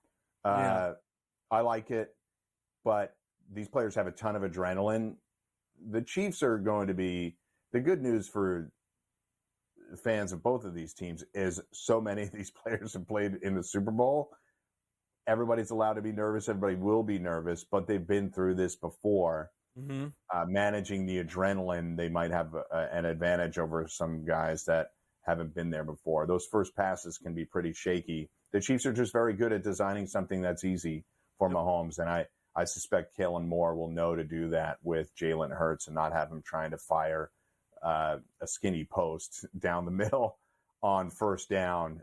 I like it, but these players have a ton of adrenaline. The Chiefs are going to be – the good news for fans of both of these teams is so many of these players have played in the Super Bowl. Everybody's allowed to be nervous. Everybody will be nervous, but they've been through this before. Mm-hmm. Managing the adrenaline, they might have an advantage over some guys that haven't been there before. Those first passes can be pretty shaky. The Chiefs are just very good at designing something that's easy for Mahomes, and I suspect Kellen Moore will know to do that with Jalen Hurts and not have him trying to fire a skinny post down the middle on first down,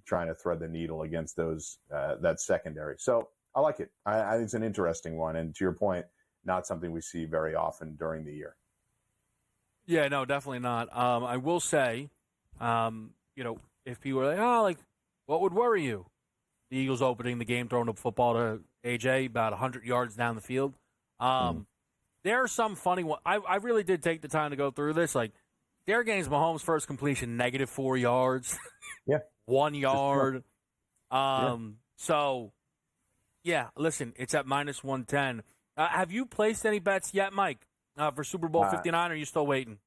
trying to thread the needle against that secondary. So I like it. I think it's an interesting one, and to your point, not something we see very often during the year. Yeah, no, definitely not. I will say, if people are like, what would worry you? The Eagles opening the game, throwing the football to AJ about 100 yards down the field. There are some funny ones. I really did take the time to go through this. Like, Derrick Gaines, Mahomes' first completion, -4 yards. 1 yard. So, yeah, listen, it's at minus 110. Have you placed any bets yet, Mike, for Super Bowl 59, or are you still waiting?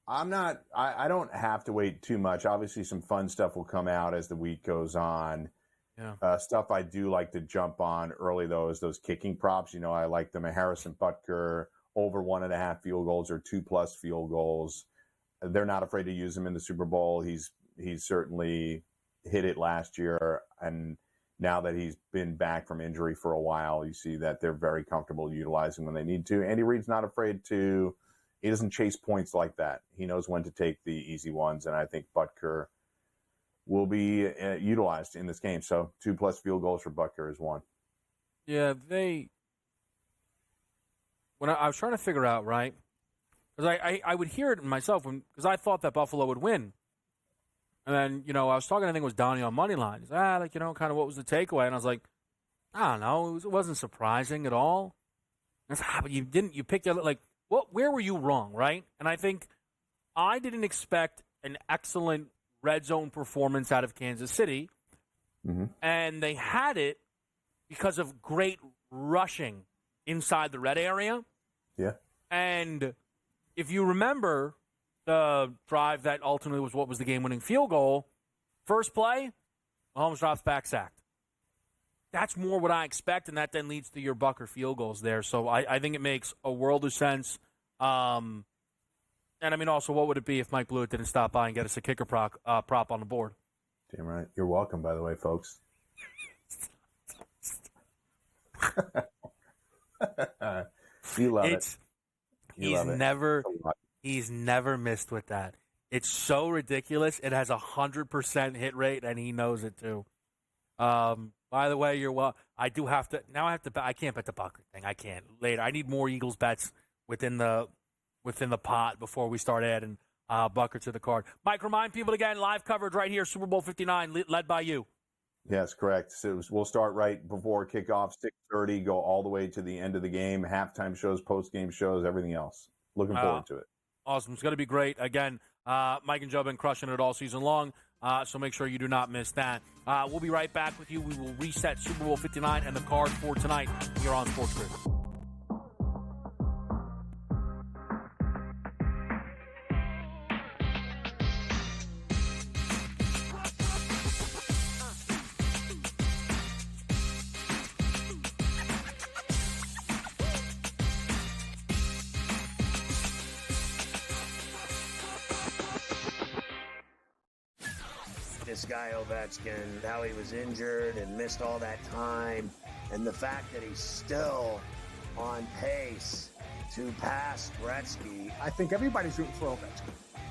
I'm not. I don't have to wait too much. Obviously, some fun stuff will come out as the week goes on. Yeah. Stuff I do like to jump on early, though, is those kicking props. I like them. A Harrison Butker over 1.5 field goals or 2+ field goals. They're not afraid to use him in the Super Bowl. He's certainly hit it last year, and now that he's been back from injury for a while, you see that they're very comfortable utilizing when they need to. Andy Reid's not afraid to. He doesn't chase points like that. He knows when to take the easy ones, and I think Butker will be utilized in this game. So 2+ field goals for Butker is one. Yeah, when I was trying to figure out, right, because I would hear it myself because I thought that Buffalo would win. And then, I was talking, I think it was Donnie on Moneyline. He's kind of what was the takeaway? And I was like, I don't know. It wasn't surprising at all. And I said, but you picked it, like, where were you wrong, right? And I think I didn't expect an excellent red zone performance out of Kansas City. Mm-hmm. And they had it because of great rushing inside the red area. Yeah. And if you remember the drive that ultimately was what was the game-winning field goal, first play, Mahomes drops back sacked. That's more what I expect, and that then leads to your Butker field goals there. So I think it makes a world of sense. And, I mean, also, what would it be if Mike Blewett didn't stop by and get us a kicker prop on the board? Damn right. You're welcome, by the way, folks. You love it. He's never missed with that. It's so ridiculous. It has 100% hit rate, and he knows it too. By the way, I do have to. Now I have to. I can't bet the Butker thing. I can't later. I need more Eagles bets within the pot before we start adding Butker to the card. Mike, remind people again. Live coverage right here. Super Bowl 59, led by you. Yes, correct. So we'll start right before kickoff, 6:30. Go all the way to the end of the game. Halftime shows, post-game shows, everything else. Looking forward to it. Awesome. It's going to be great. Again, Mike and Joe have been crushing it all season long, so make sure you do not miss that. We'll be right back with you. We will reset Super Bowl 59 and the card for tonight here on SportsGrid. this guy Ovechkin, how he was injured and missed all that time, and the fact that he's still on pace to pass Gretzky. I think everybody's rooting for Ovechkin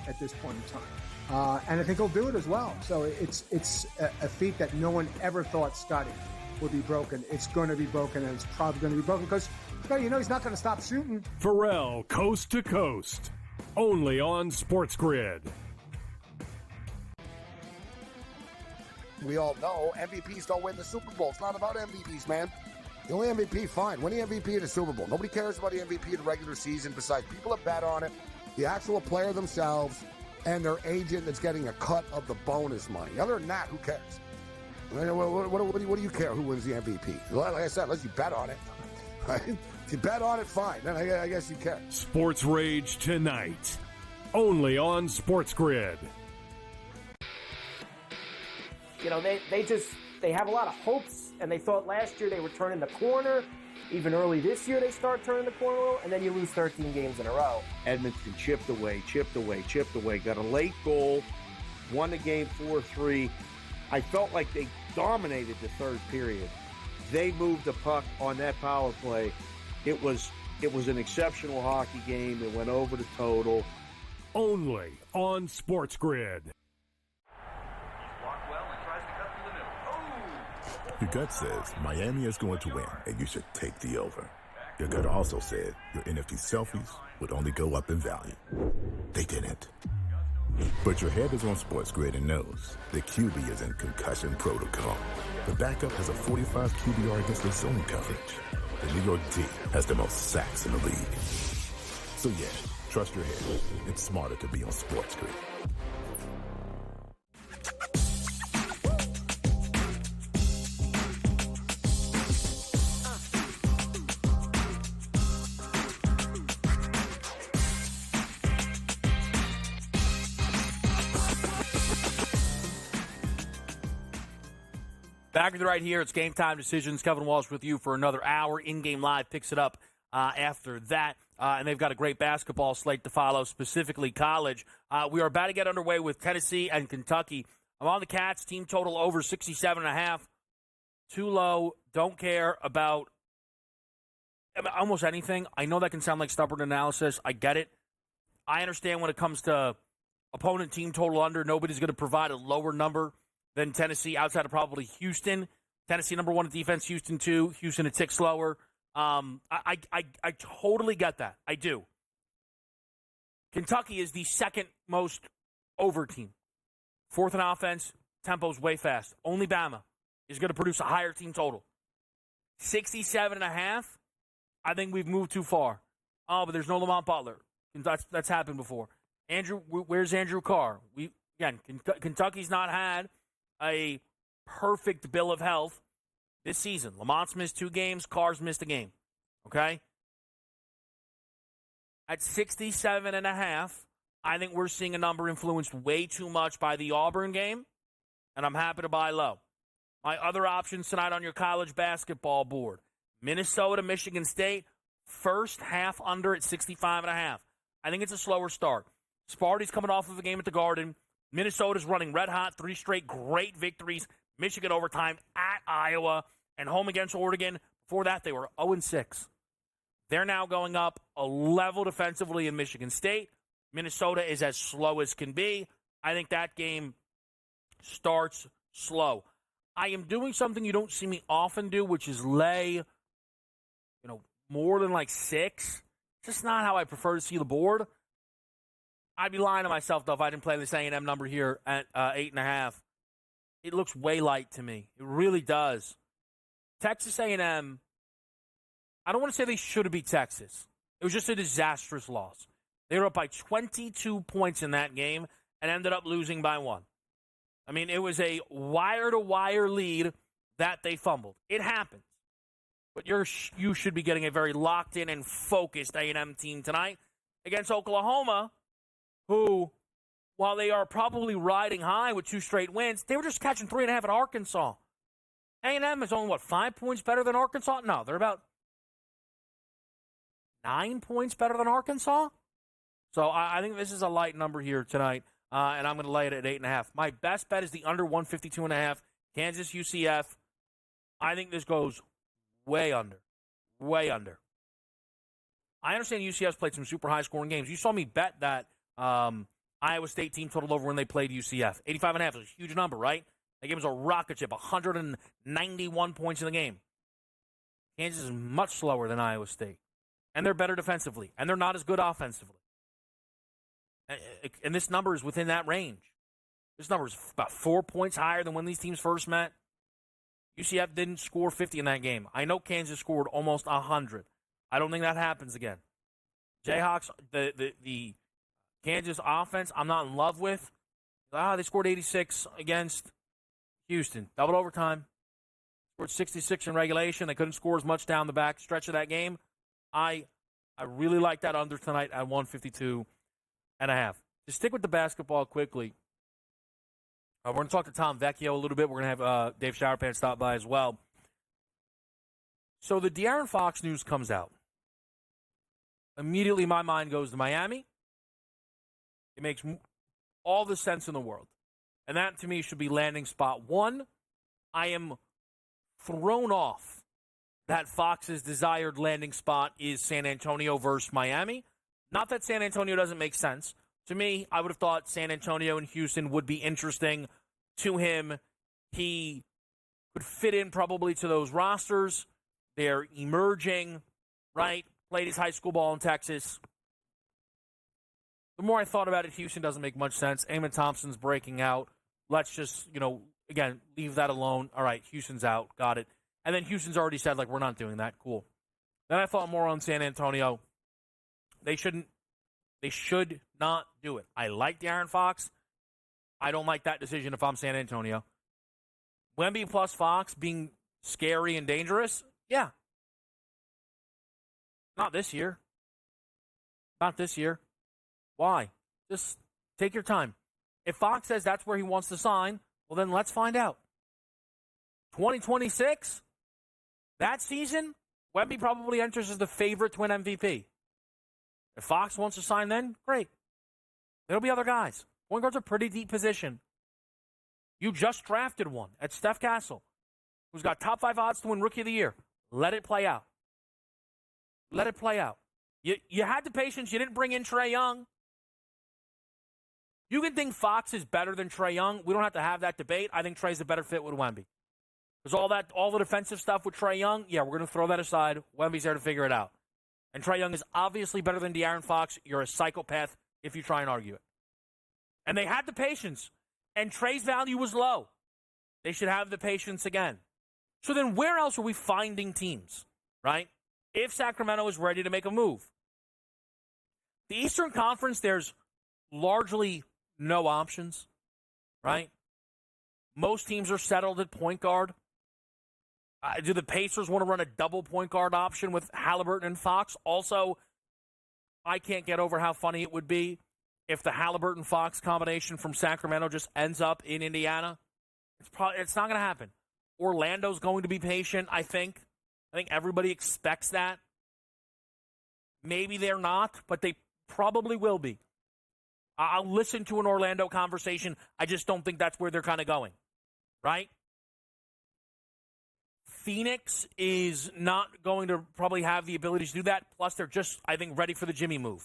at this point in time. And I think he'll do it as well. So it's a feat that no one ever thought Scotty would be broken. It's going to be broken, and it's probably going to be broken because, he's not going to stop shooting. Pharrell, coast to coast, only on SportsGrid. We all know MVPs don't win the Super Bowl. It's not about MVPs, man. The only MVP, fine. Win the MVP in the Super Bowl. Nobody cares about the MVP in the regular season besides people that bet on it, the actual player themselves, and their agent that's getting a cut of the bonus money. Other than that, who cares? What do you care who wins the MVP? Like I said, unless you bet on it. Right? If you bet on it, fine. Then I guess you care. Sports Rage tonight, only on SportsGrid. They have a lot of hopes, and they thought last year they were turning the corner. Even early this year, they start turning the corner a little, and then you lose 13 games in a row. Edmonton chipped away. Got a late goal, won the game 4-3. I felt like they dominated the third period. They moved the puck on that power play. It was an exceptional hockey game. It went over the total. Only on SportsGrid. Your gut says Miami is going to win, and you should take the over. Your gut also said your NFT selfies would only go up in value. They didn't. But your head is on SportsGrid and knows the QB is in concussion protocol. The backup has a 45 QBR against the zone coverage. The New York D has the most sacks in the league. So yeah, trust your head. It's smarter to be on SportsGrid. Back with you right here. It's Game Time Decisions. Kevin Walsh with you for another hour. In-game live picks it up after that. And they've got a great basketball slate to follow, specifically college. We are about to get underway with Tennessee and Kentucky. I'm on the Cats. Team total over 67.5. Too low. Don't care about almost anything. I know that can sound like stubborn analysis. I get it. I understand when it comes to opponent team total under, nobody's going to provide a lower number than Tennessee, outside of probably Houston. Tennessee number one at defense, Houston 2. Houston a tick slower. I totally get that. I do. Kentucky is the second most over team. Fourth in offense, tempo's way fast. Only Bama is going to produce a higher team total. 67.5, I think we've moved too far. Oh, but there's no Lamont Butler. That's happened before. Where's Andrew Carr? Kentucky's not had a perfect bill of health this season. Lamont's missed 2 games. Carr's missed a game. Okay? At 67.5, I think we're seeing a number influenced way too much by the Auburn game, and I'm happy to buy low. My other options tonight on your college basketball board: Minnesota, Michigan State, first half under at 65.5. I think it's a slower start. Sparty's coming off of a game at the Garden. Minnesota's running red hot, 3 straight great victories. Michigan overtime at Iowa and home against Oregon. Before that, they were 0-6. They're now going up a level defensively in Michigan State. Minnesota is as slow as can be. I think that game starts slow. I am doing something you don't see me often do, which is lay, more than 6. It's just not how I prefer to see the board. I'd be lying to myself, though, if I didn't play this A&M number here at 8.5. It looks way light to me. It really does. Texas A&M, I don't want to say they should have beat Texas. It was just a disastrous loss. They were up by 22 points in that game and ended up losing by 1. I mean, it was a wire-to-wire lead that they fumbled. It happens. But you should be getting a very locked-in and focused A&M team tonight against Oklahoma, who, while they are probably riding high with 2 straight wins, they were just catching 3.5 at Arkansas. A&M is only, 5 points better than Arkansas? No, they're about 9 points better than Arkansas. So I think this is a light number here tonight and I'm going to lay it at 8.5. My best bet is the under 152.5. Kansas UCF. I think this goes way under. Way under. I understand UCF's played some super high-scoring games. You saw me bet that Iowa State team totaled over when they played UCF. 85.5 is a huge number, right? That game was a rocket ship, 191 points in the game. Kansas is much slower than Iowa State. And they're better defensively. And they're not as good offensively. And this number is within that range. This number is about 4 points higher than when these teams first met. UCF didn't score 50 in that game. I know Kansas scored almost 100. I don't think that happens again. Jayhawks, the Kansas offense, I'm not in love with. They scored 86 against Houston. Double overtime. Scored 66 in regulation. They couldn't score as much down the back stretch of that game. I really like that under tonight at 152.5. To stick with the basketball quickly, we're going to talk to Tom Vecchio a little bit. We're going to have Dave Showerpants stop by as well. So the De'Aaron Fox news comes out. Immediately my mind goes to Miami. It makes all the sense in the world. And that, to me, should be landing spot one. I am thrown off that Fox's desired landing spot is San Antonio versus Miami. Not that San Antonio doesn't make sense. To me, I would have thought San Antonio and Houston would be interesting to him. He could fit in probably to those rosters. They're emerging, right? Played his high school ball in Texas. The more I thought about it, Houston doesn't make much sense. Eamon Thompson's breaking out. Let's just, again, leave that alone. All right, Houston's out. Got it. And then Houston's already said, we're not doing that. Cool. Then I thought more on San Antonio. They should not do it. I like De'Aaron Fox. I don't like that decision if I'm San Antonio. Wemby plus Fox being scary and dangerous? Yeah. Not this year. Not this year. Why? Just take your time. If Fox says that's where he wants to sign, well, then let's find out. 2026? That season, Wemby probably enters as the favorite to win MVP. If Fox wants to sign then, great. There'll be other guys. Point guard's a pretty deep position. You just drafted one at Steph Castle, who's got top 5 odds to win Rookie of the Year. Let it play out. Let it play out. You had the patience. You didn't bring in Trae Young. You can think Fox is better than Trae Young. We don't have to have that debate. I think Trae's a better fit with Wemby. Because all the defensive stuff with Trae Young, yeah, we're going to throw that aside. Wemby's there to figure it out. And Trae Young is obviously better than De'Aaron Fox. You're a psychopath if you try and argue it. And they had the patience. And Trae's value was low. They should have the patience again. So then where else are we finding teams, right? If Sacramento is ready to make a move. The Eastern Conference, there's largely no options, right? Most teams are settled at point guard. Do the Pacers want to run a double point guard option with Halliburton and Fox? Also, I can't get over how funny it would be if the Halliburton-Fox combination from Sacramento just ends up in Indiana. It's not going to happen. Orlando's going to be patient, I think. I think everybody expects that. Maybe they're not, but they probably will be. I'll listen to an Orlando conversation. I just don't think that's where they're kind of going, right? Phoenix is not going to probably have the ability to do that. Plus, they're just, I think, ready for the Jimmy move.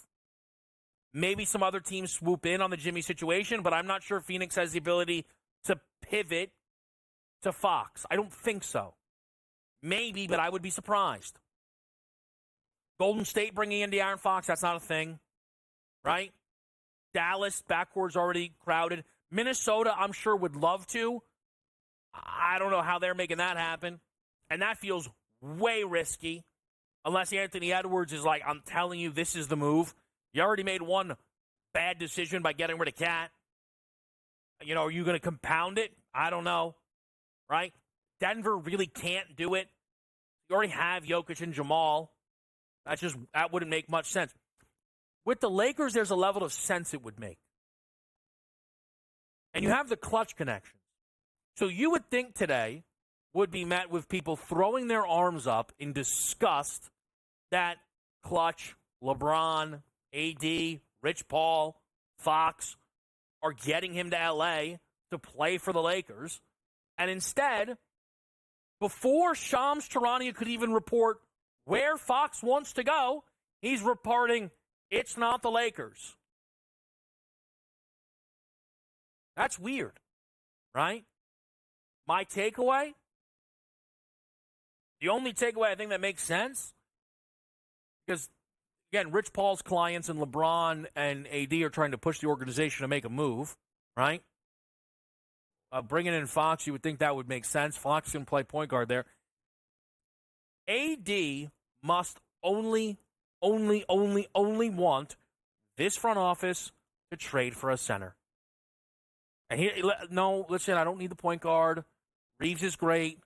Maybe some other teams swoop in on the Jimmy situation, but I'm not sure Phoenix has the ability to pivot to Fox. I don't think so. Maybe, but I would be surprised. Golden State bringing in De'Aaron Fox, that's not a thing, right? Dallas, backcourt's already crowded. Minnesota, I'm sure, would love to. I don't know how they're making that happen. And that feels way risky. Unless Anthony Edwards is like, I'm telling you, this is the move. You already made one bad decision by getting rid of Cat. Are you going to compound it? I don't know, right? Denver really can't do it. You already have Jokic and Jamal. That wouldn't make much sense. With the Lakers, there's a level of sense it would make. And you have the clutch connection. So you would think today would be met with people throwing their arms up in disgust that Clutch, LeBron, AD, Rich Paul, Fox are getting him to L.A. to play for the Lakers. And instead, before Shams Charania could even report where Fox wants to go, he's reporting it's not the Lakers. That's weird, right? My takeaway, the only takeaway I think that makes sense, because, again, Rich Paul's clients and LeBron and AD are trying to push the organization to make a move, right? Bringing in Fox, you would think that would make sense. Fox can play point guard there. AD must only want this front office to trade for a center. And listen, I don't need the point guard. Reeves is great.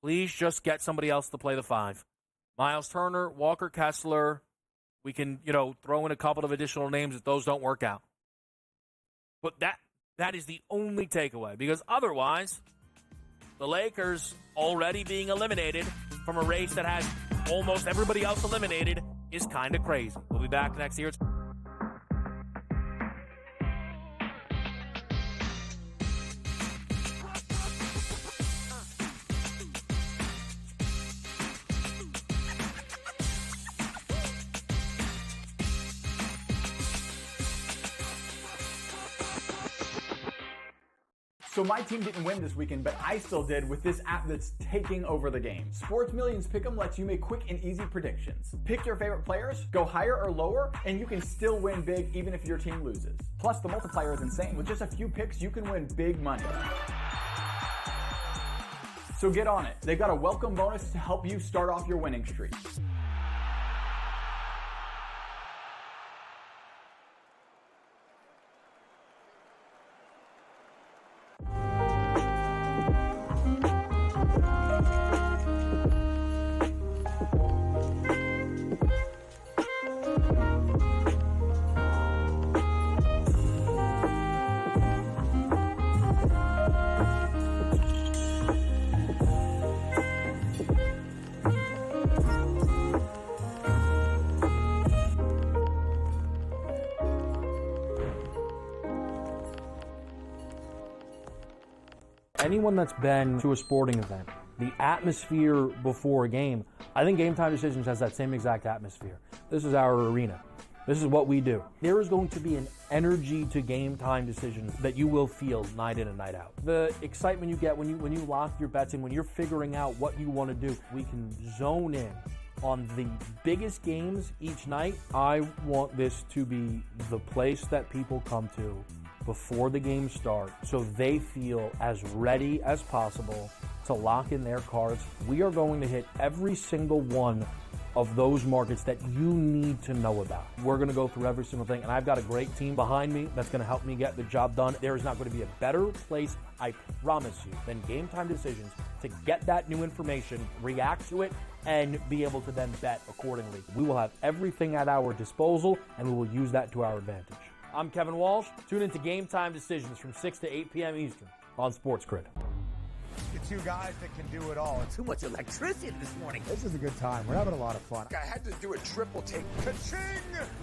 Please just get somebody else to play the 5. Miles Turner, Walker Kessler. We can, throw in a couple of additional names if those don't work out. But that is the only takeaway, because otherwise, the Lakers already being eliminated from a race that has almost everybody else eliminated is kind of crazy. We'll be back next year. So my team didn't win this weekend, but I still did with this app that's taking over the game. Sports Millions Pick'em lets you make quick and easy predictions. Pick your favorite players, go higher or lower, and you can still win big even if your team loses. Plus, the multiplier is insane. With just a few picks, you can win big money. So get on it. They've got a welcome bonus to help you start off your winning streak. Anyone that's been to a sporting event, the atmosphere before a game, I think GameTime Decisions has that same exact atmosphere. This is our arena. This is what we do. There is going to be an energy to GameTime Decisions that you will feel night in and night out. The excitement you get when you lock your bets in, when you're figuring out what you want to do, we can zone in on the biggest games each night. I want this to be the place that people come to before the game starts, so they feel as ready as possible to lock in their cards. We are going to hit every single one of those markets that you need to know about. We're going to go through every single thing, and I've got a great team behind me that's going to help me get the job done. There is not going to be a better place, I promise you, than GameTime Decisions to get that new information, react to it, and be able to then bet accordingly. We will have everything at our disposal, and we will use that to our advantage. I'm Kevin Walsh. Tune into GameTime Decisions from 6 to 8 p.m. Eastern on SportsGrid. The two guys that can do it all. Too much electricity this morning. This is a good time. We're having a lot of fun. I had to do a triple take. Ka-ching!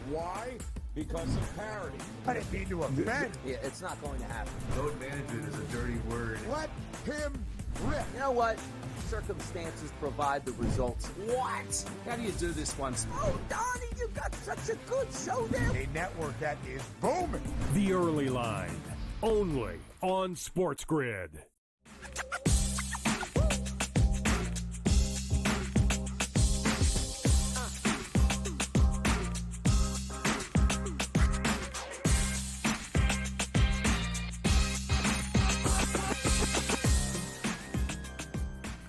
Why? Because of parity. I didn't mean to offend. Yeah, it's not going to happen. Load management is a dirty word. Let him rip. You know what? Circumstances provide the results. What? How do you do this one? Oh, Donnie, you got such a good show there. A network that is booming. The Early Line, only on SportsGrid.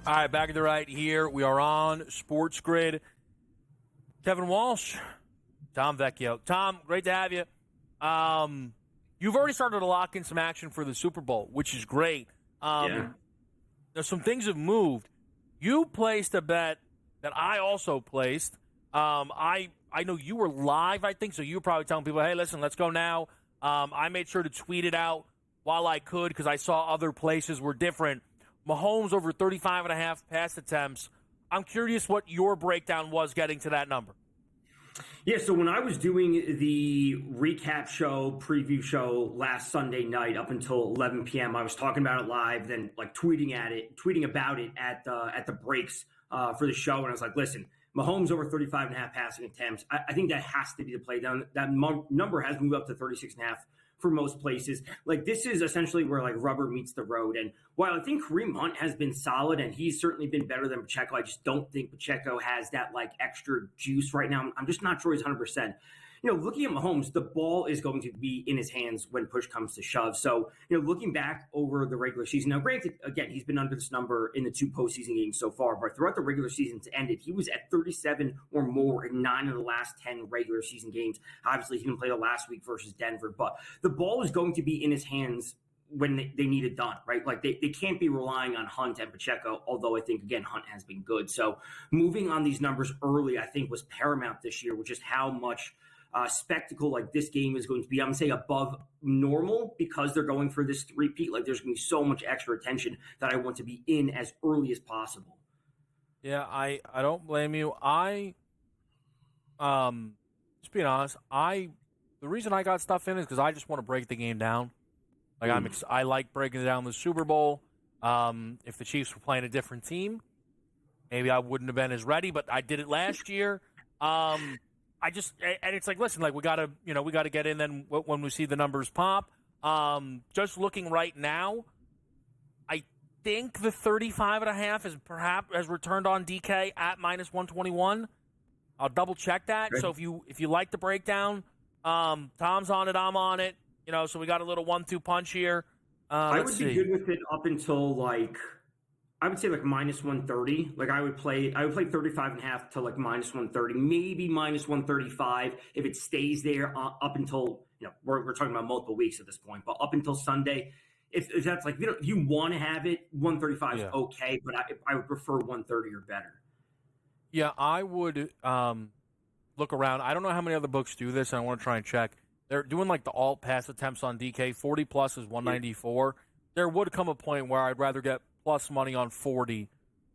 All right, back at the right here. We are on SportsGrid. Kevin Walsh, Tom Vecchio. Tom, great to have you. You've already started to lock in some action for the Super Bowl, which is great. Some things have moved. You placed a bet that I also placed. I know you were live, I think, so you were probably telling people, hey, listen, let's go now. I made sure to tweet it out while I could because I saw other places were different. Mahomes over 35.5 pass attempts. I'm curious what your breakdown was getting to that number. Yeah, so when I was doing the recap show, preview show last Sunday night up until 11 p.m., I was talking about it live, then like tweeting about it at the breaks for the show, and I was like, listen, Mahomes over 35.5 passing attempts. I think that has to be the play down. That number has moved up to 36.5 for most places. Like, this is essentially where like rubber meets the road. And while I think Kareem Hunt has been solid and he's certainly been better than Pacheco, I just don't think Pacheco has that like extra juice right now. I'm just not sure he's 100%. Looking at Mahomes, the ball is going to be in his hands when push comes to shove. So, looking back over the regular season, now granted, again, he's been under this number in the 2 postseason games so far, but throughout the regular season to ended, he was at 37 or more in 9 of the last 10 regular season games. Obviously, he didn't play the last week versus Denver, but the ball is going to be in his hands when they need it done, right? Like they can't be relying on Hunt and Pacheco, although I think, again, Hunt has been good. So moving on these numbers early, I think, was paramount this year, which is how much spectacle like this game is going to be. I'm going to say above normal because they're going for this three-peat. Like there's going to be so much extra attention that I want to be in as early as possible. Yeah, I don't blame you. Just being honest, the reason I got stuff in is because I just want to break the game down. Like I like breaking down the Super Bowl. If the Chiefs were playing a different team, maybe I wouldn't have been as ready, but I did it last year. And it's like, listen, like we gotta get in then when we see the numbers pop. Just looking right now, I think the 35.5 has returned on DK at -121. I'll double check that. Great. So if you like the breakdown, Tom's on it, I'm on it. So we got a little 1-2 punch here. I would be good with it up until I would say -130. Like I would play 35.5 to -130, maybe -135 if it stays there up until, we're talking about multiple weeks at this point, but up until Sunday, if that's like, you want to have it, 135 is okay, but I would prefer 130 or better. Yeah, I would look around. I don't know how many other books do this, and I want to try and check. They're doing the alt pass attempts on DK. 40 plus is 194. Yeah. There would come a point where I'd rather get plus money on 40,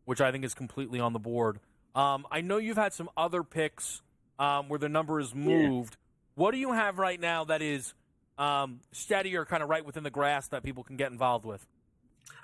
which I think is completely on the board. I know you've had some other picks where the number is moved. Yeah. What do you have right now that is steady or kind of right within the grasp that people can get involved with?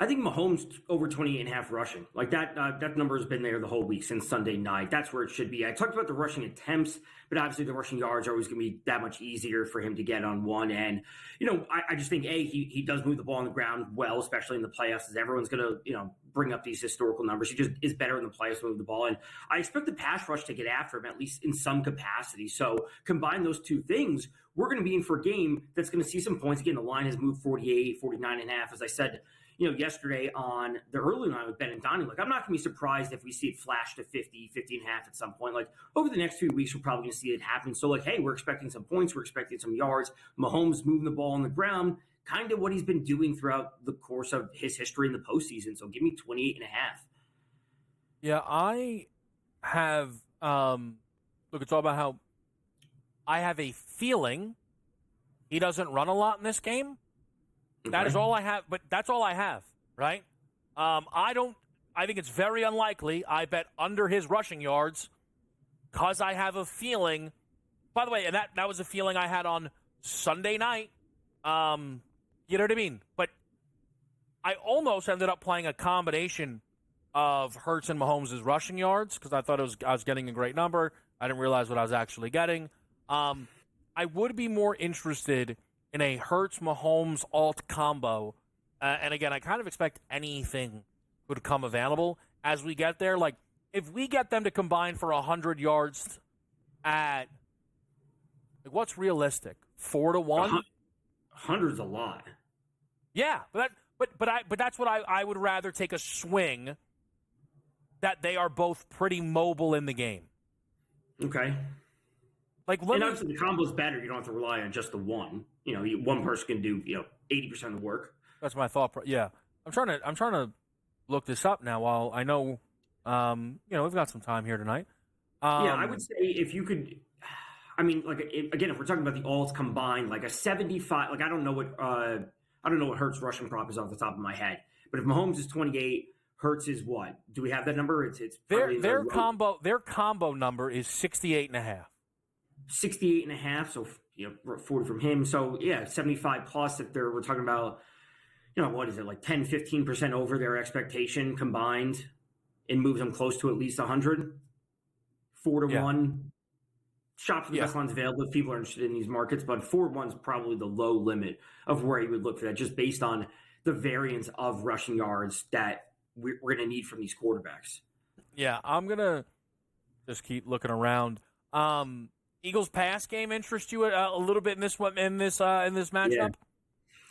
I think Mahomes over 28.5 rushing. Like that number has been there the whole week since Sunday night. That's where it should be. I talked about the rushing attempts, but obviously the rushing yards are always going to be that much easier for him to get on one end. I just think, he does move the ball on the ground well, especially in the playoffs, as everyone's going to, bring up these historical numbers. He just is better in the playoffs to move the ball. And I expect the pass rush to get after him, at least in some capacity. So combine those two things, we're going to be in for a game that's going to see some points. Again, the line has moved 48, 49.5, as I said, yesterday on the early line with Ben and Donnie. Like, I'm not going to be surprised if we see it flash to 50, 50.5 at some point. Like, over the next few weeks, we're probably going to see it happen. So, hey, we're expecting some points. We're expecting some yards. Mahomes moving the ball on the ground, kind of what he's been doing throughout the course of his history in the postseason. So, give me 28.5. Yeah, I have look, it's all about how I have a feeling he doesn't run a lot in this game. That is all I have, but that's all I have, right? I think it's very unlikely I bet under his rushing yards because I have a feeling, by the way, and that was a feeling I had on Sunday night. You know what I mean? But I almost ended up playing a combination of Hurts and Mahomes' rushing yards because I thought I was getting a great number. I didn't realize what I was actually getting. I would be more interested in a Hurts-Mahomes alt combo. And again, I kind of expect anything could come available as we get there. Like, if we get them to combine for 100 yards at, what's realistic? 4 to 1? 100's a lot. Yeah, but that's what I would rather take a swing that they are both pretty mobile in the game. Okay. And obviously the combo's better. You don't have to rely on just the one. One person can do 80% of the work. That's my thought. Yeah, I'm trying to look this up now. While I know, we've got some time here tonight. Yeah, I would say if you could. I mean, again, if we're talking about the alts combined, like a 75. Like I don't know what Hurts rushing prop is off the top of my head. But if Mahomes is 28, Hurts is what? Do we have that number? It's their combo number is 68.5. 68.5. So, 40 from him. So, yeah, 75 plus if we're talking about, what is it, like 10, 15% over their expectation combined, and moves them close to at least 100. 4-1. Shop for the best lines available if people are interested in these markets, but 4-1 is probably the low limit of where you would look for that, just based on the variance of rushing yards that we're going to need from these quarterbacks. Yeah, I'm going to just keep looking around. Eagles pass game interest you a little bit in this matchup?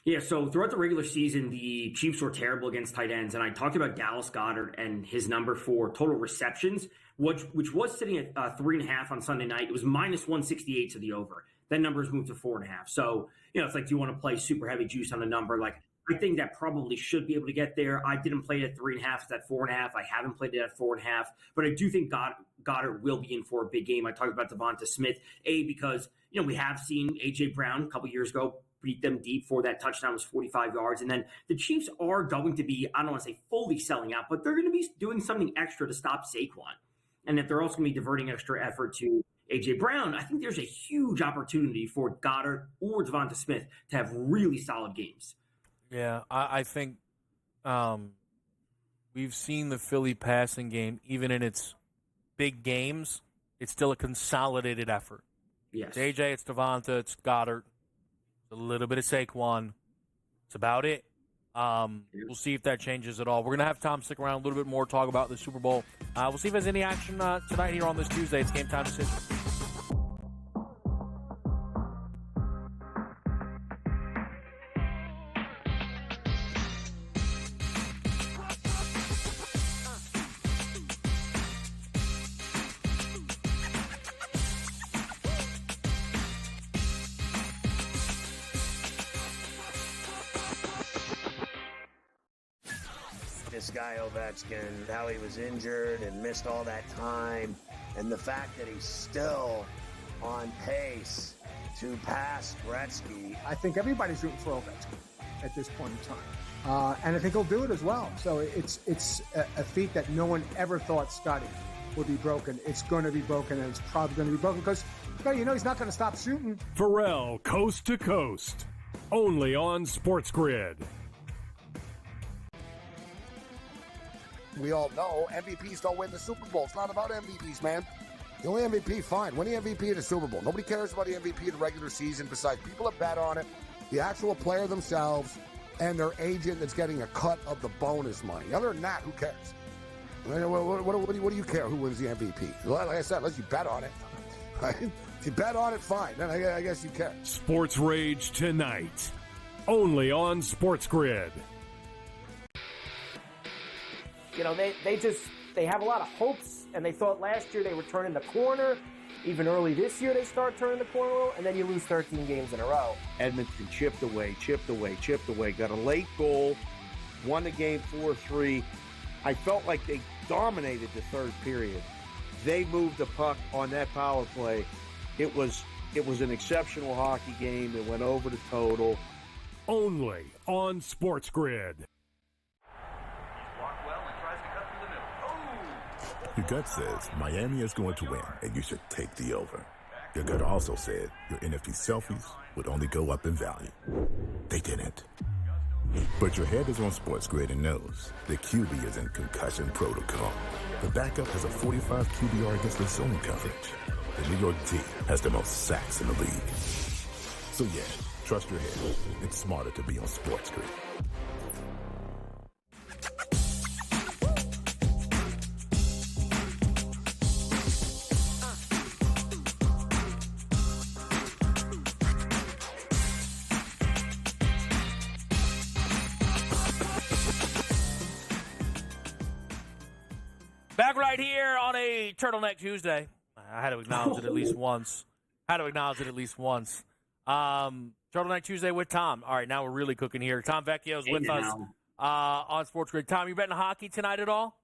Yeah, so throughout the regular season, the Chiefs were terrible against tight ends, and I talked about Dallas Goedert and his number for total receptions, which was sitting at 3.5 on Sunday night. It was minus 168 to the over. That number has moved to 4.5. So, it's like, do you want to play super heavy juice on a number? Like, I think that probably should be able to get there. I didn't play it at 3.5. It's at 4.5. I haven't played it at 4.5. But I do think Goddard will be in for a big game. I talked about Devonta Smith, because, we have seen A.J. Brown a couple years ago beat them deep for that touchdown. Was 45 yards. And then the Chiefs are going to be, I don't want to say fully selling out, but they're going to be doing something extra to stop Saquon. And if they're also going to be diverting extra effort to A.J. Brown, I think there's a huge opportunity for Goddard or Devonta Smith to have really solid games. Yeah, I think we've seen the Philly passing game, even in its big games, it's still a consolidated effort. Yes. It's AJ, it's Devonta, it's Goddard, a little bit of Saquon. It's about it. We'll see if that changes at all. We're going to have Tom stick around a little bit more, talk about the Super Bowl. We'll see if there's any action tonight here on this Tuesday. It's Game Time Decision. This guy Ovechkin, how he was injured and missed all that time, and the fact that he's still on pace to pass Gretzky. I think everybody's rooting for Ovechkin at this point in time, and I think he'll do it as well. So it's a feat that no one ever thought Scotty would be broken. It's going to be broken, and it's probably going to be broken because he's not going to stop shooting. Pharrell, coast to coast, only on SportsGrid. We all know MVPs don't win the Super Bowl. It's not about MVPs, man. The only MVP, fine. Win the MVP in the Super Bowl. Nobody cares about the MVP in the regular season besides people that bet on it, the actual player themselves, and their agent that's getting a cut of the bonus money. Other than that, who cares? What do you care who wins the MVP? Like I said, unless you bet on it. Right? If you bet on it, fine. Then I guess you care. Sports Rage tonight, only on SportsGrid. They have a lot of hopes, and they thought last year they were turning the corner. Even early this year, they start turning the corner a little, and then you lose 13 games in a row. Edmonton chipped away, got a late goal, won the game 4-3. I felt like they dominated the third period. They moved the puck on that power play. It was an exceptional hockey game. It went over the total. Only on SportsGrid. Your gut says Miami is going to win, and you should take the over. Your gut also said your NFT selfies would only go up in value. They didn't. But your head is on SportsGrid and knows the QB is in concussion protocol. The backup has a 45 QBR against the zone coverage. The New York D has the most sacks in the league. So yeah, trust your head. It's smarter to be on SportsGrid. Back right here on a Turtleneck Tuesday. I had to acknowledge it at least once. Turtleneck Tuesday with Tom. All right, now we're really cooking here. Tom Vecchio's with us on SportsGrid. Tom, you betting hockey tonight at all?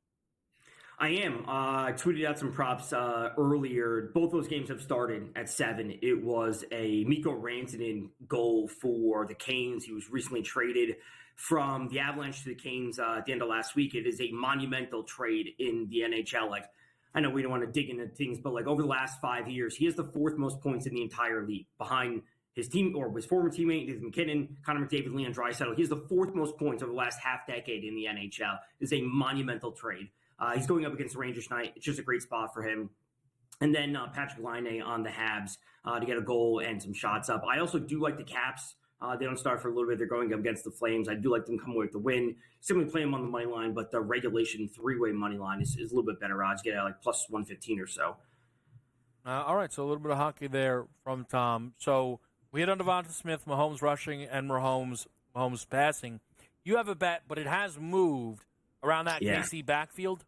I am. I tweeted out some props earlier. Both those games have started at 7. It was a Mikko Rantanen goal for the Canes. He was recently traded from the Avalanche to the Canes at the end of last week. It is a monumental trade in the NHL. Like, I know we don't want to dig into things, but like over the last 5 years, he has the 4th most points in the entire league behind his team or his former teammate, Nathan McKinnon, Connor McDavid, Leon Draisaitl. He has the 4th most points over the last half decade in the NHL. It's a monumental trade. He's going up against the Rangers tonight. It's just a great spot for him. And then Patrick Laine on the Habs to get a goal and some shots up. I also do like the Caps. They don't start for a little bit. They're going up against the Flames. I do like them come away with the win. Simply play them on the money line, but the regulation 3-way money line is a little bit better odds. Get at like plus 115 or so. All right, so a little bit of hockey there from Tom. So we hit on Devonta Smith, Mahomes rushing, and Mahomes passing. You have a bet, but it has moved around that KC backfield.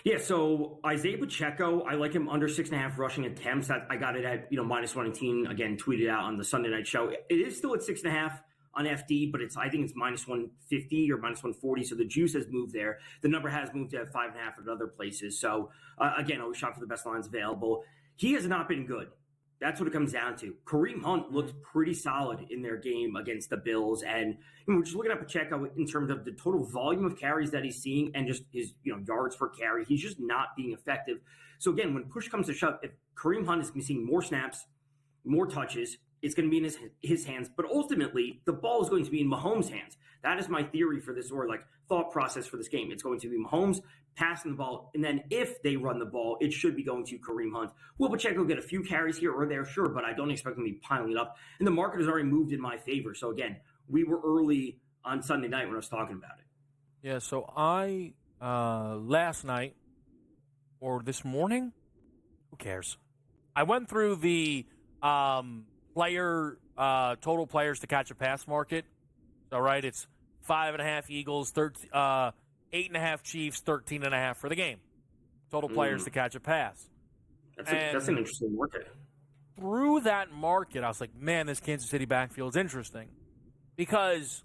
Yeah, so Isaiah Pacheco, I like him under 6.5 rushing attempts. I got it at minus 118. Again, tweeted out on the Sunday night show. It is still at 6.5 on FD, but I think it's minus 150 or minus 140. So the juice has moved there. The number has moved to 5.5 at other places. So again, always shop for the best lines available. He has not been good. That's what it comes down to. Kareem Hunt looked pretty solid in their game against the Bills. And we're just looking at Pacheco in terms of the total volume of carries that he's seeing and just his yards per carry. He's just not being effective. So again, when push comes to shove, if Kareem Hunt is going to be seeing more snaps, more touches, it's going to be in his hands. But ultimately, the ball is going to be in Mahomes' hands. That is my theory for this, or like thought process for this game. It's going to be Mahomes passing the ball, and then if they run the ball, it should be going to Kareem Hunt. Will Pacheco get a few carries here or there? Sure, but I don't expect him to be piling it up. And the market has already moved in my favor. So again, we were early on Sunday night when I was talking about it. Yeah, so I, last night, or this morning, who cares? I went through the total players to catch a pass market. All right, it's 5.5 Eagles, 8.5 Chiefs, 13.5 for the game. Total players to catch a pass. That's an interesting market. Through that market, I was like, man, this Kansas City backfield is interesting. Because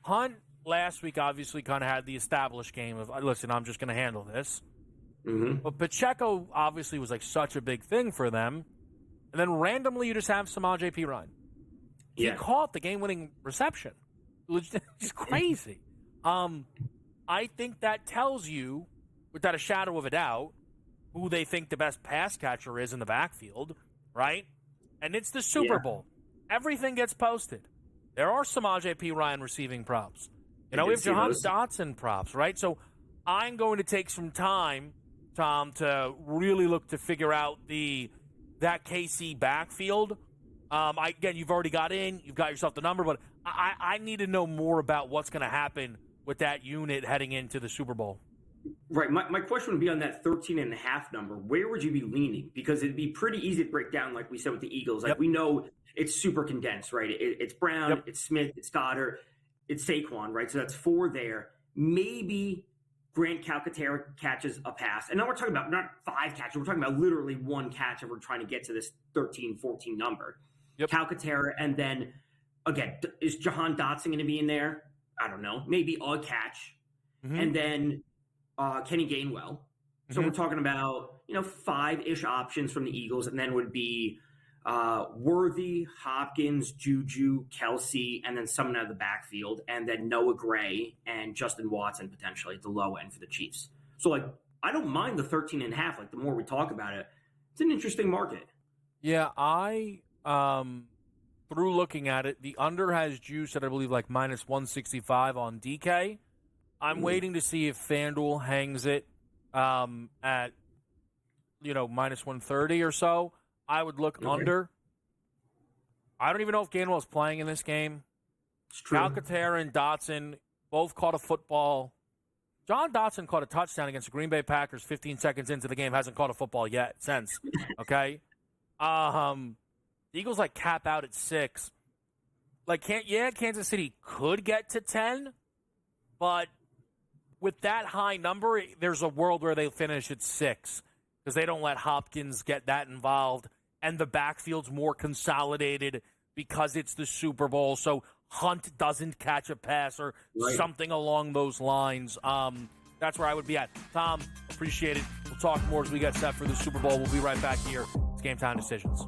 Hunt last week obviously kind of had the established game of, listen, I'm just going to handle this. Mm-hmm. But Pacheco obviously was like such a big thing for them. And then randomly you just have Samaj P. Ryan. He caught the game-winning reception. It was just crazy. I think that tells you, without a shadow of a doubt, who they think the best pass catcher is in the backfield, right? And it's the Super Bowl. Everything gets posted. There are Samaj P. Ryan receiving props. We have Jahan Dotson props, right? So I'm going to take some time, Tom, to really look to figure out that KC backfield. Again, you've already got in. You've got yourself the number, but I need to know more about what's going to happen with that unit heading into the Super Bowl. Right. My question would be on that 13.5 number. Where would you be leaning? Because it'd be pretty easy to break down, like we said with the Eagles. Like we know it's super condensed, right? It's Brown, it's Smith, it's Goddard, it's Saquon, right? So that's 4 there. Maybe Grant Calcaterra catches a pass. And now we're talking about not 5 catches. We're talking about literally 1 catch if we're trying to get to this 13, 14 number. Calcaterra, and then, again, is Jahan Dotson going to be in there? I don't know. Maybe a catch. Mm-hmm. And then Kenny Gainwell. So we're talking about, 5-ish options from the Eagles, and then would be Worthy, Hopkins, Juju, Kelsey, and then someone out of the backfield, and then Noah Gray and Justin Watson potentially at the low end for the Chiefs. So, I don't mind the 13.5. The more we talk about it, it's an interesting market. Yeah, through looking at it, the under has juice at, I believe, minus 165 on DK. I'm waiting to see if FanDuel hangs it at, minus 130 or so. I would look under. I don't even know if Gainwell's playing in this game. It's true. Calcaterra and Dotson both caught a football. John Dotson caught a touchdown against the Green Bay Packers 15 seconds into the game. Hasn't caught a football yet since. Okay? The Eagles cap out at 6. Kansas City could get to 10, but with that high number, there's a world where they finish at 6 because they don't let Hopkins get that involved, and the backfield's more consolidated because it's the Super Bowl, so Hunt doesn't catch a pass or something along those lines. That's where I would be at. Tom, appreciate it. We'll talk more as we get set for the Super Bowl. We'll be right back here. It's Game Time Decisions.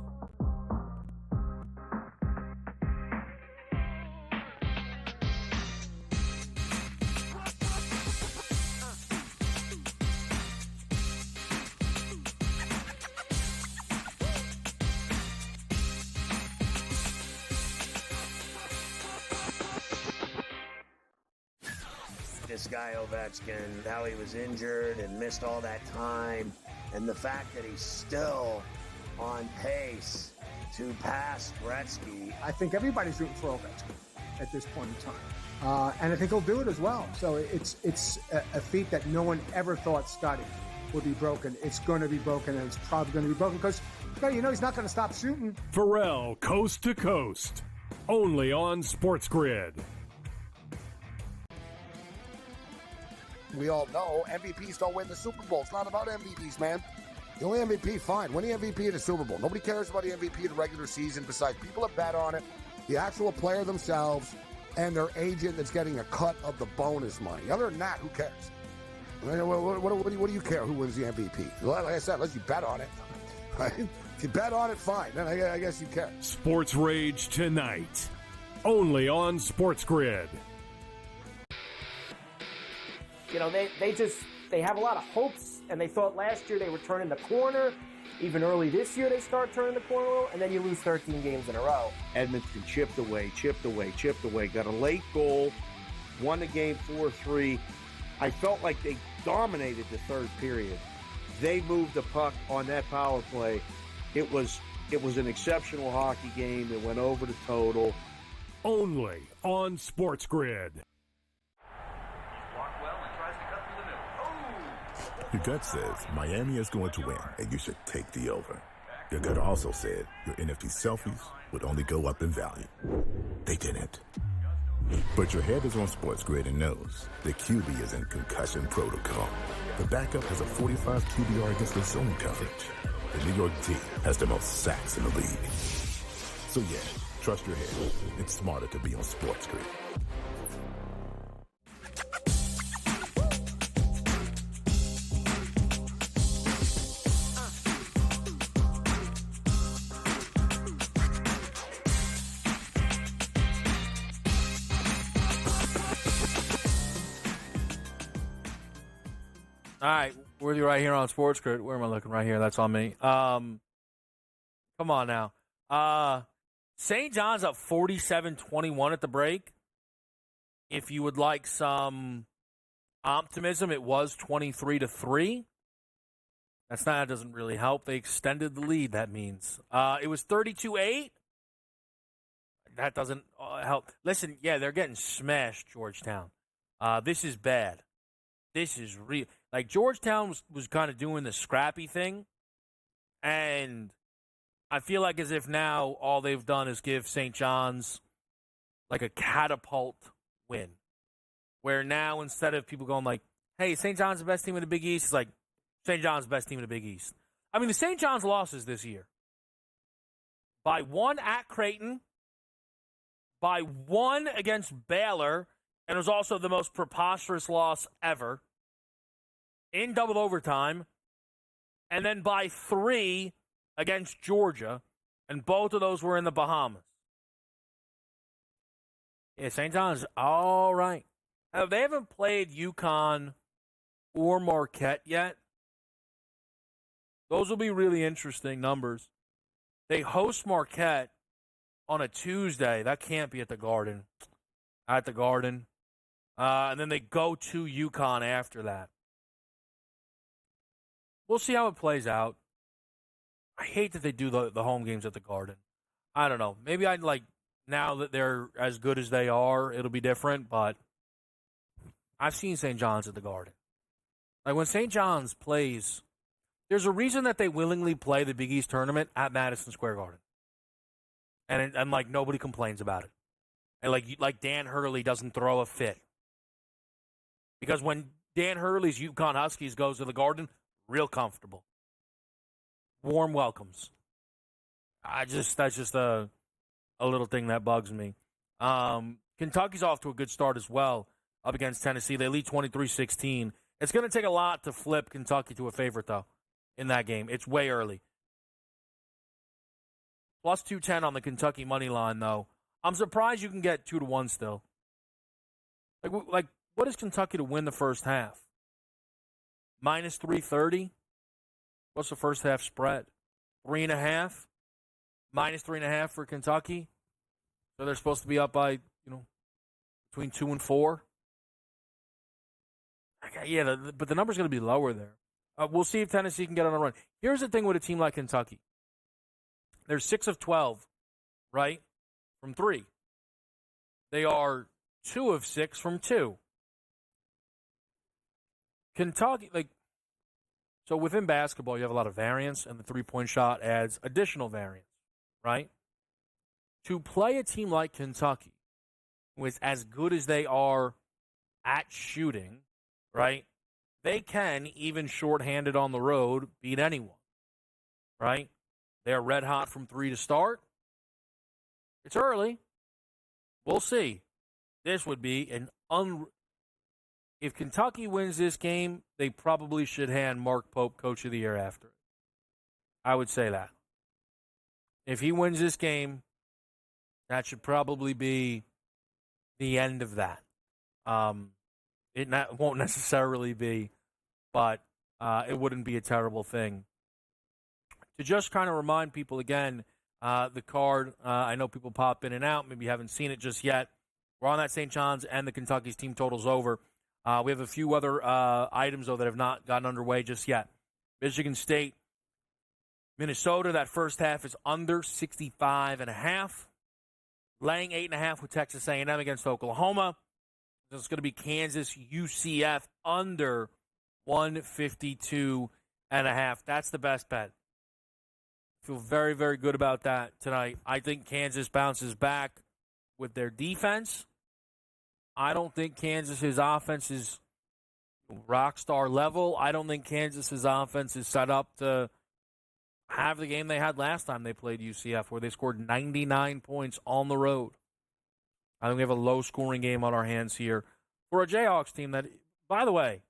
this guy Ovechkin, how he was injured and missed all that time, and the fact that he's still on pace to pass Gretzky. I think everybody's rooting for Ovechkin at this point in time. And I think he'll do it as well. So it's a feat that no one ever thought Scotty would be broken. It's going to be broken, and it's probably going to be broken because, he's not going to stop shooting. Pharrell, Coast to Coast, only on SportsGrid. We all know MVPs don't win the Super Bowl. It's not about MVPs, man. The only MVP, fine. Win the MVP in the Super Bowl. Nobody cares about the MVP in the regular season besides people that bet on it, the actual player themselves, and their agent that's getting a cut of the bonus money. Other than that, who cares? What do you care who wins the MVP? Like I said, unless you bet on it. Right? If you bet on it, fine. Then I guess you care. Sports Rage tonight, only on SportsGrid. They have a lot of hopes, and they thought last year they were turning the corner. Even early this year, they start turning the corner, and then you lose 13 games in a row. Edmonton chipped away. Got a late goal, won the game 4-3. I felt like they dominated the third period. They moved the puck on that power play. It was an exceptional hockey game. It went over the total. Only on SportsGrid. Your gut says Miami is going to win, and you should take the over. Your gut also said your NFT selfies would only go up in value. They didn't. But your head is on SportsGrid and knows the QB is in concussion protocol. The backup has a 45 QBR against the zone coverage. The New York D has the most sacks in the league. So yeah, trust your head. It's smarter to be on SportsGrid. All right, we're right here on SportsGrid. Where am I looking? Right here. That's on me. Come on now. St. John's up 47-21 at the break. If you would like some optimism, it was 23-3. That doesn't really help. They extended the lead, that means. It was 32-8. That doesn't help. Listen, yeah, they're getting smashed, Georgetown. This is bad. This is real. Like, Georgetown was kind of doing the scrappy thing, and I feel like as if now all they've done is give St. John's like a catapult win, where now instead of people going like, hey, St. John's the best team in the Big East, it's like St. John's the best team in the Big East. I mean, the St. John's losses this year, by one at Creighton, by one against Baylor, and it was also the most preposterous loss ever, in double overtime, and then by 3 against Georgia, and both of those were in the Bahamas. Yeah, St. John's all right. They haven't played UConn or Marquette yet. Those will be really interesting numbers. They host Marquette on a Tuesday. That can't be at the Garden. At the Garden. And then they go to UConn after that. We'll see how it plays out. I hate that they do the home games at the Garden. I don't know. Maybe I'd like, now that they're as good as they are, it'll be different, but I've seen St. John's at the Garden. Like, when St. John's plays, there's a reason that they willingly play the Big East tournament at Madison Square Garden. And like, nobody complains about it. And like Dan Hurley doesn't throw a fit. Because when Dan Hurley's UConn Huskies goes to the Garden, real comfortable. Warm welcomes. That's just a little thing that bugs me. Kentucky's off to a good start as well, up against Tennessee. They lead 23-16. It's going to take a lot to flip Kentucky to a favorite, though, in that game. It's way early. Plus 210 on the Kentucky money line, though. I'm surprised you can get 2-1 still. Like, what is Kentucky to win the first half? Minus 330? What's the first half spread? 3.5? Minus 3.5 for Kentucky? So they're supposed to be up by, between 2 and 4? Yeah, but the number's going to be lower there. We'll see if Tennessee can get on a run. Here's the thing with a team like Kentucky. They're 6 of 12, right, from 3. They are 2 of 6 from 2. Kentucky, so within basketball, you have a lot of variance, and the three-point shot adds additional variance, right? To play a team like Kentucky, who is as good as they are at shooting, right? They can, even shorthanded on the road, beat anyone, right? They're red hot from 3 to start. It's early. We'll see. This would be if Kentucky wins this game, they probably should hand Mark Pope Coach of the Year after it. I would say that. If he wins this game, that should probably be the end of that. It won't necessarily be, but it wouldn't be a terrible thing. To just kind of remind people again, the card, I know people pop in and out, maybe you haven't seen it just yet. We're on that St. John's and the Kentucky's team totals over. We have a few other items, though, that have not gotten underway just yet. Michigan State, Minnesota, that first half is under 65.5. Laying 8.5 with Texas A&M against Oklahoma. It's going to be Kansas, UCF, under 152.5. That's the best bet. Feel very, very good about that tonight. I think Kansas bounces back with their defense. I don't think Kansas's offense is rock star level. I don't think Kansas's offense is set up to have the game they had last time they played UCF, where they scored 99 points on the road. I think we have a low-scoring game on our hands here for a Jayhawks team that, by the way,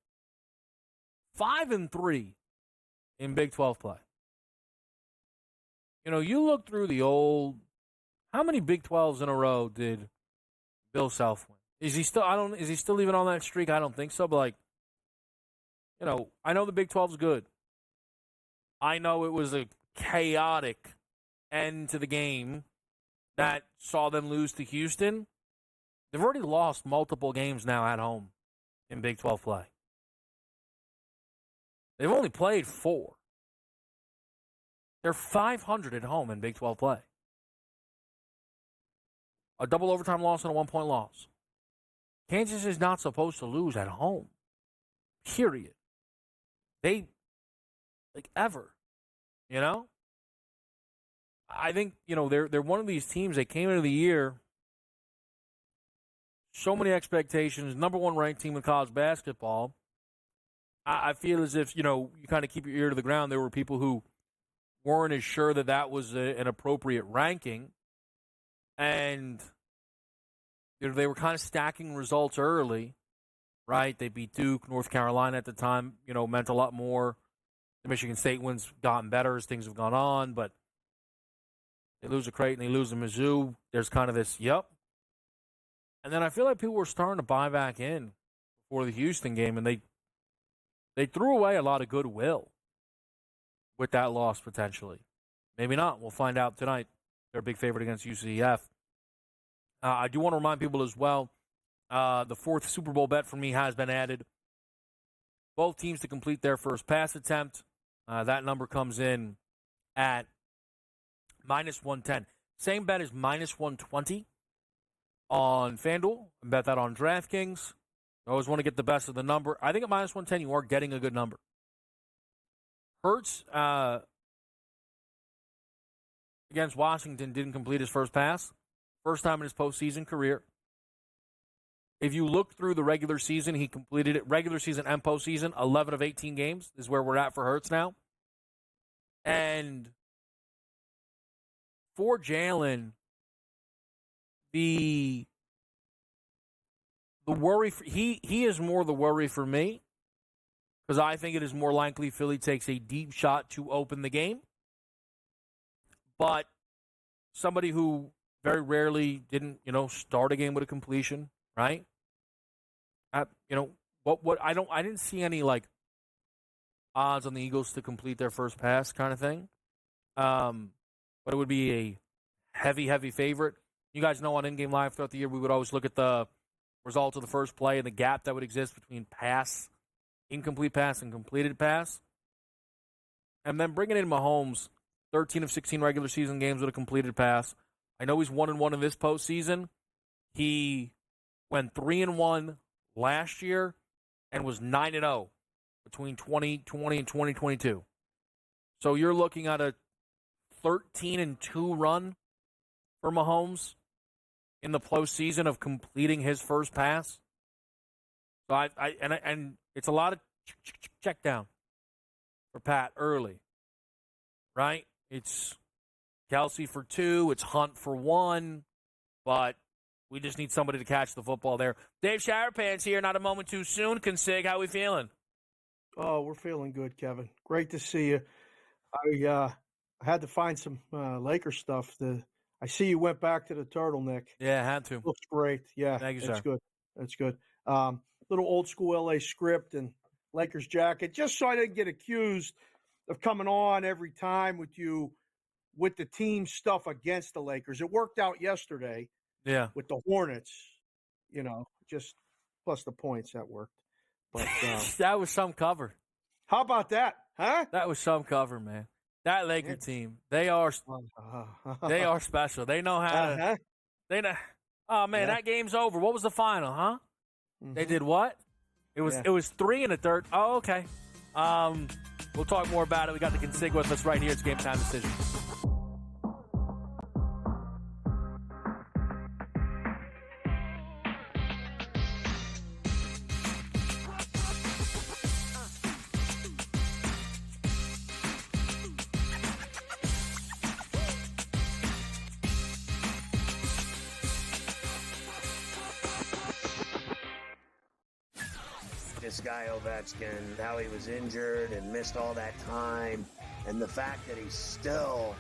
5-3 in Big 12 play. You know, you look through the old. How many Big 12s in a row did Bill Self win? Is he still? Is he still even on that streak? I don't think so. But I know the Big 12's good. I know it was a chaotic end to the game that saw them lose to Houston. They've already lost multiple games now at home in Big 12 play. They've only played 4. They're 500 at home in Big 12 play. A double overtime loss and a 1-point loss. Kansas is not supposed to lose at home. Period. Ever. You know? I think, they're one of these teams. They came into the year, so many expectations, number 1 ranked team in college basketball. I feel as if, you kind of keep your ear to the ground. There were people who weren't as sure that was an appropriate ranking. And they were kind of stacking results early, right? They beat Duke. North Carolina at the time, meant a lot more. The Michigan State wins gotten better as things have gone on, but they lose to Creighton, they lose to Mizzou. There's kind of this, yep. And then I feel like people were starting to buy back in before the Houston game, and they threw away a lot of goodwill with that loss potentially. Maybe not. We'll find out tonight. They're a big favorite against UCF. I do want to remind people as well, the 4th Super Bowl bet for me has been added. Both teams to complete their first pass attempt. That number comes in at -110. Same bet as -120 on FanDuel. I bet that on DraftKings. I always want to get the best of the number. I think at -110, you are getting a good number. Hurts against Washington didn't complete his first pass. First time in his postseason career. If you look through the regular season, he completed it. Regular season and postseason, 11 of 18 games is where we're at for Hurts now. And for Jalen, the worry, he is more the worry for me, because I think it is more likely Philly takes a deep shot to open the game. But somebody who very rarely didn't, start a game with a completion, right? I didn't see any odds on the Eagles to complete their first pass kind of thing. But it would be a heavy favorite. You guys know on In-Game Live throughout the year, we would always look at the results of the first play and the gap that would exist between pass incomplete pass and completed pass. And then bringing in Mahomes, 13 of 16 regular season games with a completed pass. I know he's 1-1 in this postseason. He went 3-1 last year and was 9-0 between 2020 and 2022. So you're looking at a 13-2 run for Mahomes in the postseason of completing his first pass. So and it's a lot of check down for Pat early, right? It's Kelsey for 2, it's Hunt for 1, but we just need somebody to catch the football there. Dave Showerpants here, not a moment too soon. Consig, how we feeling? Oh, we're feeling good, Kevin. Great to see you. I had to find some Laker stuff. I see you went back to the turtleneck. Yeah, I had to. Looks great. Yeah, thank you, that's sir. good. That's good. Little old school LA script and Lakers jacket, just so I didn't get accused of coming on every time with you with the team stuff against the Lakers. It worked out yesterday. Yeah. With the Hornets, just plus the points that worked. But that was some cover. How about that, huh? That was some cover, man. That Laker team, they are special. They know how to. They know. Oh man, that game's over. What was the final, huh? Mm-hmm. They did what? It was 3 1/3. Oh, okay. We'll talk more about it. We got the Consig with us right here. It's Game Time Decisions. This guy Ovechkin, how he was injured and missed all that time, and the fact that he's still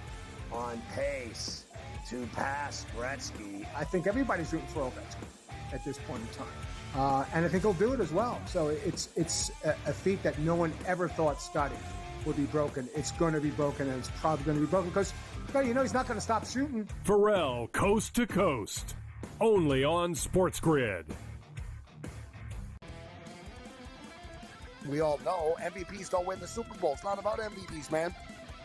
on pace to pass Gretzky. I think everybody's rooting for Ovechkin at this point in time, and I think he'll do it as well. So it's a feat that no one ever thought Scotty would be broken. It's going to be broken, and it's probably going to be broken because he's not going to stop shooting. Pharrell, coast to coast, only on SportsGrid. We all know MVPs don't win the Super Bowl. It's not about MVPs, man.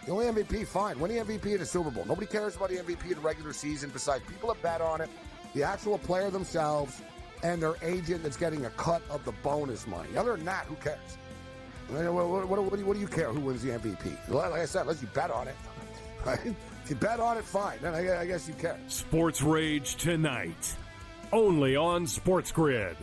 The only MVP, fine. Win the MVP in the Super Bowl. Nobody cares about the MVP in the regular season besides people that bet on it, the actual player themselves, and their agent that's getting a cut of the bonus money. Other than that, who cares? What do you care who wins the MVP? Like I said, unless you bet on it. Right? If you bet on it, fine. Then I guess you care. Sports Rage tonight, only on SportsGrid.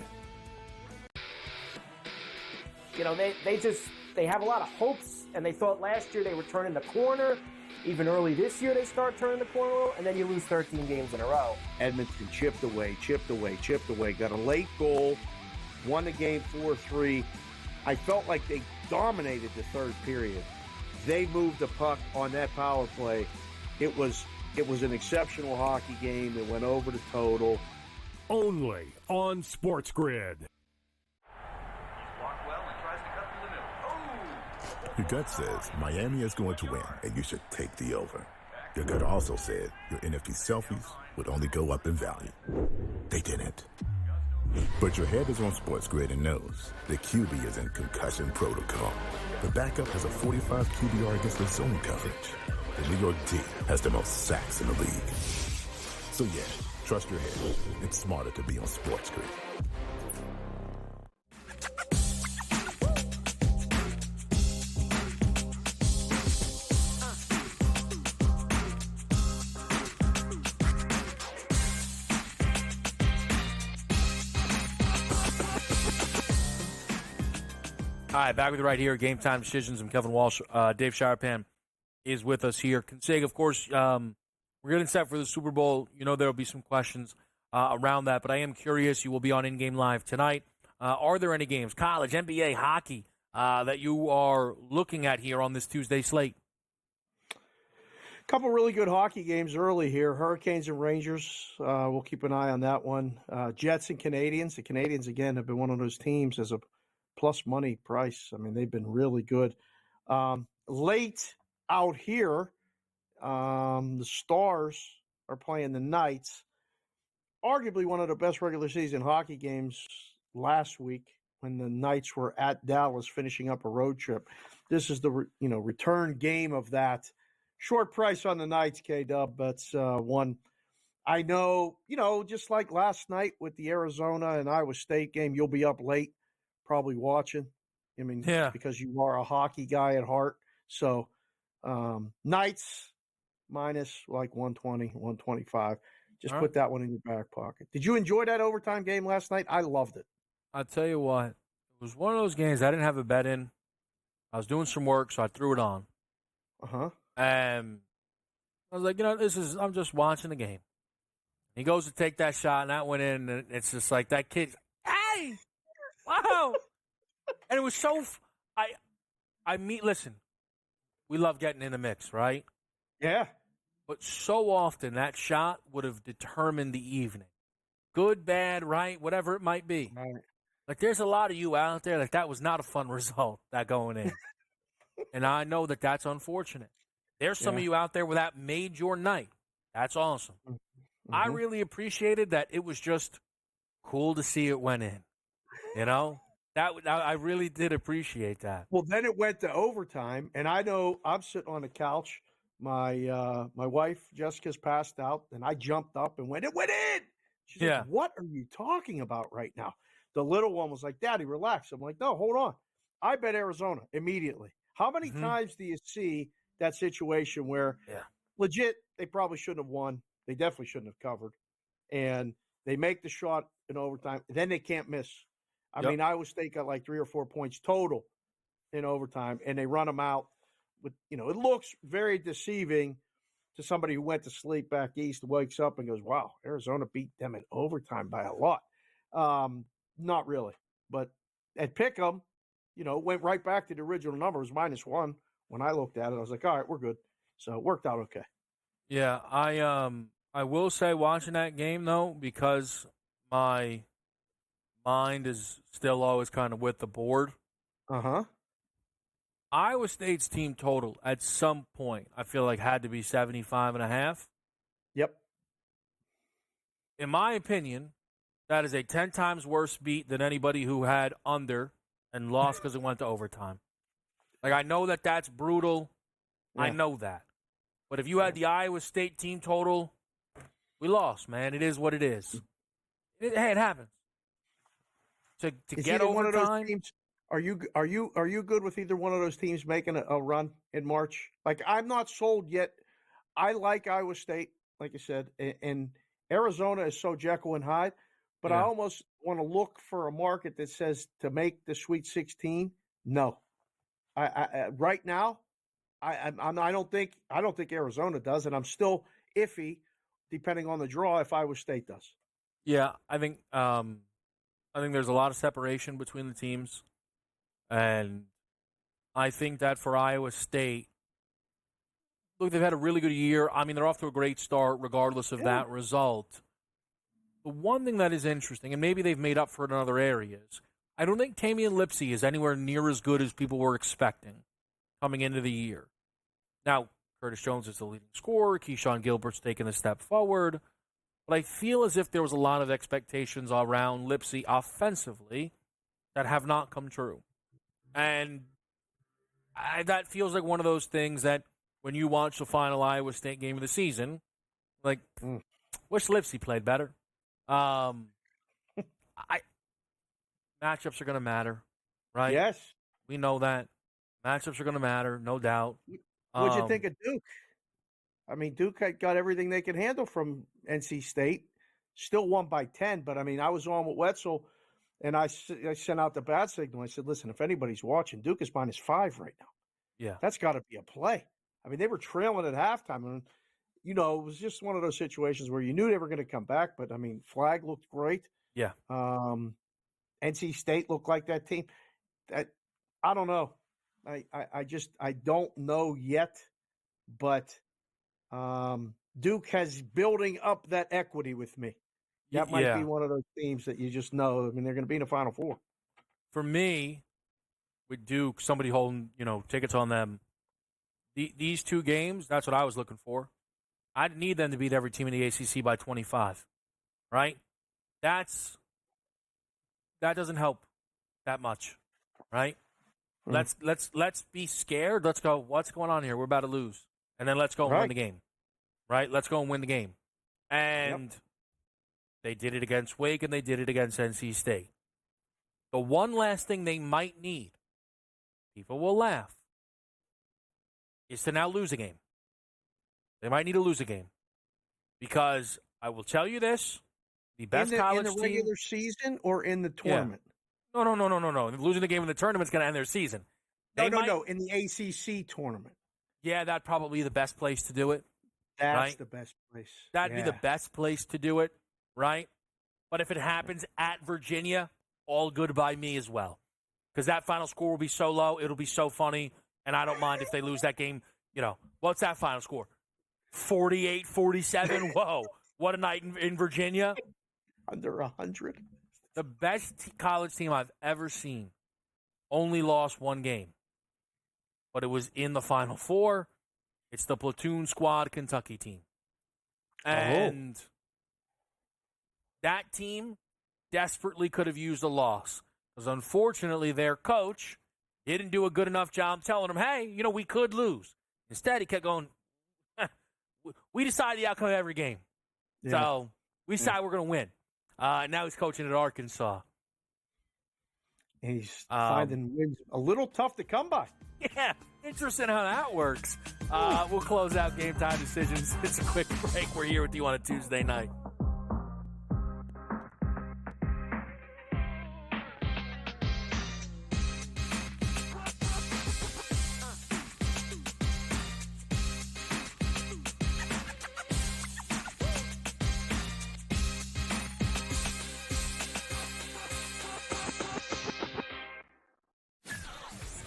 They have a lot of hopes, and they thought last year they were turning the corner. Even early this year, they start turning the corner, and then you lose 13 games in a row. Edmonton chipped away. Got a late goal, won the game 4-3. I felt like they dominated the third period. They moved the puck on that power play. It was an exceptional hockey game. It went over the total. Only on SportsGrid. Your gut says Miami is going to win, and you should take the over. Your gut also said your NFT selfies would only go up in value. They didn't. But your head is on SportsGrid and knows the QB is in concussion protocol. The backup has a 45 QBR against the zone coverage. The New York D has the most sacks in the league. So yeah, trust your head. It's smarter to be on SportsGrid. All right, back with you right here. Game Time Decisions. I'm Kevin Walsh. Dave Showerpan is with us here. Consig, of course, we're getting set for the Super Bowl. You know there will be some questions around that, but I am curious. You will be on In-Game Live tonight. Are there any games, college, NBA, hockey, that you are looking at here on this Tuesday slate? Couple really good hockey games early here. Hurricanes and Rangers. We'll keep an eye on that one. Jets and Canadians. The Canadians, again, have been one of those teams as a plus money price. I mean, they've been really good. Late out here, the Stars are playing the Knights. Arguably one of the best regular season hockey games last week. when the Knights were at Dallas finishing up a road trip. This is the return game of that. Short price on the Knights, K-Dub. That's one. I know, just like last night with the Arizona and Iowa State game, you'll be up late probably watching. I mean, yeah, because you are a hockey guy at heart. So Knights minus like 120, 125. Just All put right. that one in your back pocket. Did you enjoy that overtime game last night? I loved it. I'll tell you what, it was one of those games I didn't have a bet in. I was doing some work, so I threw it on. Uh-huh. And I was like, I'm just watching the game. He goes to take that shot, and that went in, and it's just like that kid, hey, wow. And it was so, listen, we love getting in the mix, right? Yeah. But so often that shot would have determined the evening. Good, bad, right, whatever it might be. Right. Like, there's a lot of you out there, like, that was not a fun result, that going in. And I know that that's unfortunate. There's some of you out there where that made your night. That's awesome. Mm-hmm. I really appreciated that it was just cool to see it went in. I really did appreciate that. Well, then it went to overtime, and I know I'm sitting on the couch. My wife Jessica's passed out, and I jumped up and went. It went in. She's like, "What are you talking about right now?" The little one was like, "Daddy, relax." I'm like, "No, hold on." I bet Arizona immediately. How many times do you see that situation where legit they probably shouldn't have won? They definitely shouldn't have covered, and they make the shot in overtime. Then they can't miss. I mean, Iowa State got like 3 or 4 points total in overtime, and they run them out. With it looks very deceiving to somebody who went to sleep back east, wakes up and goes, "Wow, Arizona beat them in overtime by a lot." Not really, but at Pick'em, went right back to the original number. It was -1 when I looked at it. I was like, "All right, we're good." So it worked out okay. Yeah, I will say watching that game though, because my mind is still always kind of with the board. Uh-huh. Iowa State's team total at some point, I feel like, had to be 75.5. Yep. In my opinion, that is a 10 times worse beat than anybody who had under and lost because it went to overtime. Like, I know that that's brutal. Yeah. I know that. But if you had the Iowa State team total, we lost, man. It is what it is. It happens. To get overtime. One of those teams, are you good with either one of those teams making a run in March? Like, I'm not sold yet. I like Iowa State, like you said, and Arizona is so Jekyll and Hyde. But I almost want to look for a market that says to make the Sweet 16. No, I right now, I don't think Arizona does, and I'm still iffy, depending on the draw, if Iowa State does. Yeah, I think there's a lot of separation between the teams, and I think that for Iowa State, look, they've had a really good year. I mean, they're off to a great start, regardless of that result. The one thing that is interesting, and maybe they've made up for it in other areas, I don't think Tamian Lipsey is anywhere near as good as people were expecting coming into the year. Now, Curtis Jones is the leading scorer. Keyshawn Gilbert's taken a step forward. But I feel as if there was a lot of expectations around Lipsey offensively that have not come true. And that feels like one of those things that when you watch the final Iowa State game of the season, like, wish Lipsey played better. Matchups are going to matter, right? Yes. We know that. Matchups are going to matter, no doubt. What'd you think of Duke? I mean, Duke got everything they could handle from NC State. Still won by 10, but, I mean, I was on with Wetzel, and I sent out the bat signal. I said, listen, if anybody's watching, Duke is -5 right now. Yeah. That's got to be a play. I mean, they were trailing at halftime, and, it was just one of those situations where you knew they were going to come back, but, I mean, Flag looked great. Yeah. NC State looked like that team. I don't know. I don't know yet, but Duke has building up that equity with me. That might be one of those teams that you just know. I mean, they're going to be in the Final Four. For me, with Duke, somebody holding, tickets on them, these two games, that's what I was looking for. I'd need them to beat every team in the ACC by 25, right? That doesn't help. that much, right? Let's be scared. Let's go. What's going on here? We're about to lose, and then let's go and win the game, right? Let's go and win the game. And they did it against Wake, and they did it against NC State. The one last thing they might need, people will laugh, is to now lose a game. They might need to lose a game because I will tell you this: the best college in the team, regular season or in the tournament. No. Losing the game in the tournament's going to end their season. No. In the ACC tournament. Yeah, that'd probably be the best place to do it. That's right? the best place. That'd be the best place to do it, right? But if it happens at Virginia, all good by me as well. Because that final score will be so low, it'll be so funny, and I don't mind if they lose that game. You know, what's that final score? 48-47? Whoa, what a night in Virginia. Under 100. The best college team I've ever seen only lost one game. But it was in the Final Four. It's the platoon squad Kentucky team. And that team desperately could have used a loss. Because unfortunately, their coach didn't do a good enough job telling them, hey, you know, we could lose. Instead, he kept going, we decide the outcome of every game. Yeah. So we decide we're going to win. Now he's coaching at Arkansas. And he's finding wins a little tough to come by. Yeah, interesting how that works. We'll close out Game Time Decisions. It's a quick break. We're here with you on a Tuesday night.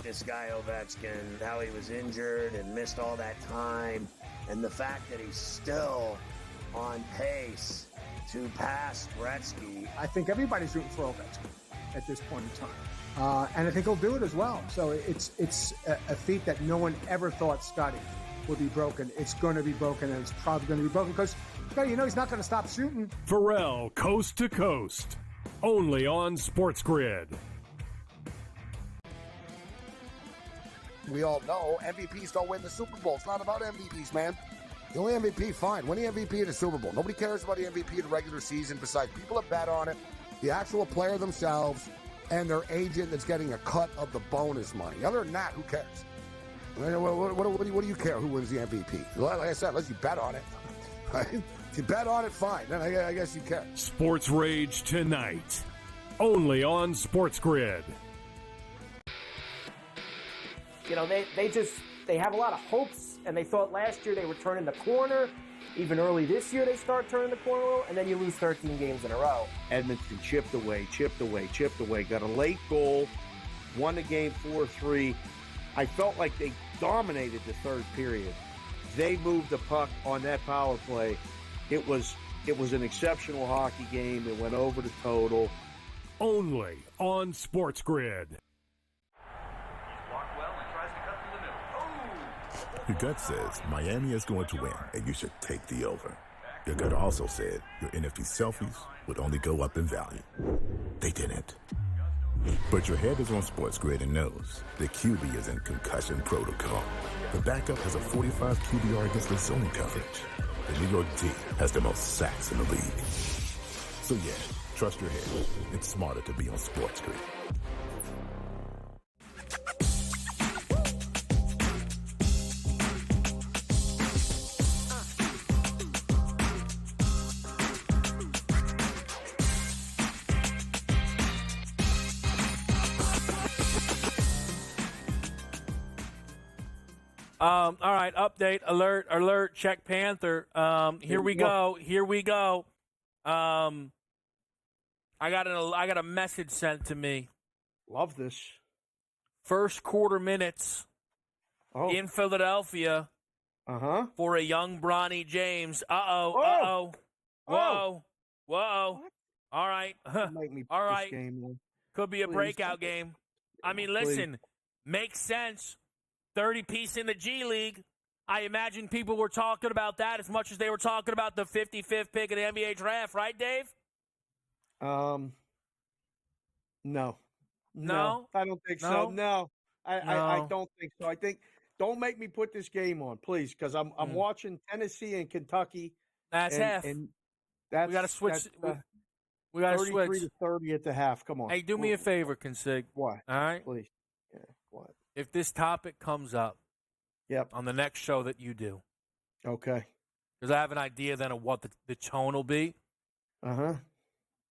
This guy Ovechkin, how he was injured and missed all that time, and the fact that he's still on pace to pass Gretzky. I think everybody's rooting for Ovechkin at this point in time, and I think he'll do it as well. So it's a feat that no one ever thought Scotty would be broken. It's going to be broken, and it's probably going to be broken because you know he's not going to stop shooting. Pharrell, Coast to Coast, only on SportsGrid. We all know MVPs don't win the Super Bowl. It's not about MVPs, man. The only MVP, fine. Win the MVP in the Super Bowl. Nobody cares about the MVP in the regular season besides people that bet on it, the actual player themselves, and their agent that's getting a cut of the bonus money. Other than that, who cares? What do you care who wins the MVP? Like I said, unless you bet on it. Right? If you bet on it, fine. Then I guess you care. Sports Rage tonight, only on SportsGrid. You know, they have a lot of hopes, and they thought last year they were turning the corner. Even early this year, they start turning the corner, and then you lose 13 games in a row. Edmonton chipped away. Got a late goal, won the game 4-3. I felt like they dominated the third period. They moved the puck on that power play. It was an exceptional hockey game. It went over the total. Only on SportsGrid. Your gut says Miami is going to win, and you should take the over. Your gut also said your NFT selfies would only go up in value. They didn't. But your head is on SportsGrid and knows the QB is in concussion protocol. The backup has a 45 QBR against the zone coverage. The New York D has the most sacks in the league. So yeah, trust your head. It's smarter to be on SportsGrid. All right, update, alert, check Panther. Here we go. I got a message sent to me. Love this. First quarter minutes in Philadelphia for a young Bronny James. Whoa. All right. All right. Could be a breakout game. I mean, listen, makes sense. 30-piece in the G League. I imagine people were talking about that as much as they were talking about the 55th pick of the NBA draft, right, Dave? No. No? I don't think so. No, I don't think so. I think don't make me put this game on, please, because I'm watching Tennessee and Kentucky. That's half. And that's We got to switch. That's, We got to 33 switch. to 30 at the half. Come on. Hey, do me a favor, Consig. Why? All right? Please. Yeah, what? If this topic comes up on the next show that you do. Okay. Because I have an idea then of what the tone will be. Uh-huh.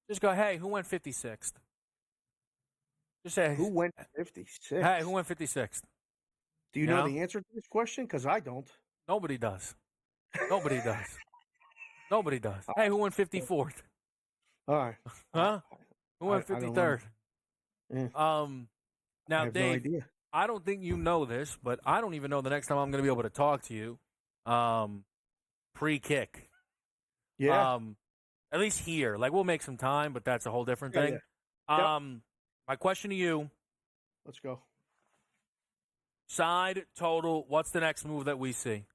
Just go, hey, who went 56th? Just say, who went 56th? Hey, who went 56th? Do you know the answer to this question? Because I don't. Nobody does. Nobody does. Nobody does. Hey, who went 54th? All right. Huh? Who went 53rd? Yeah. Now, I have Dave, no idea. I don't think you know this, but I don't even know the next time I'm going to be able to talk to you pre-kick. Yeah. At least here. Like, we'll make some time, but that's a whole different thing. Yeah. My question to you. Let's go. Side, total, what's the next move that we see?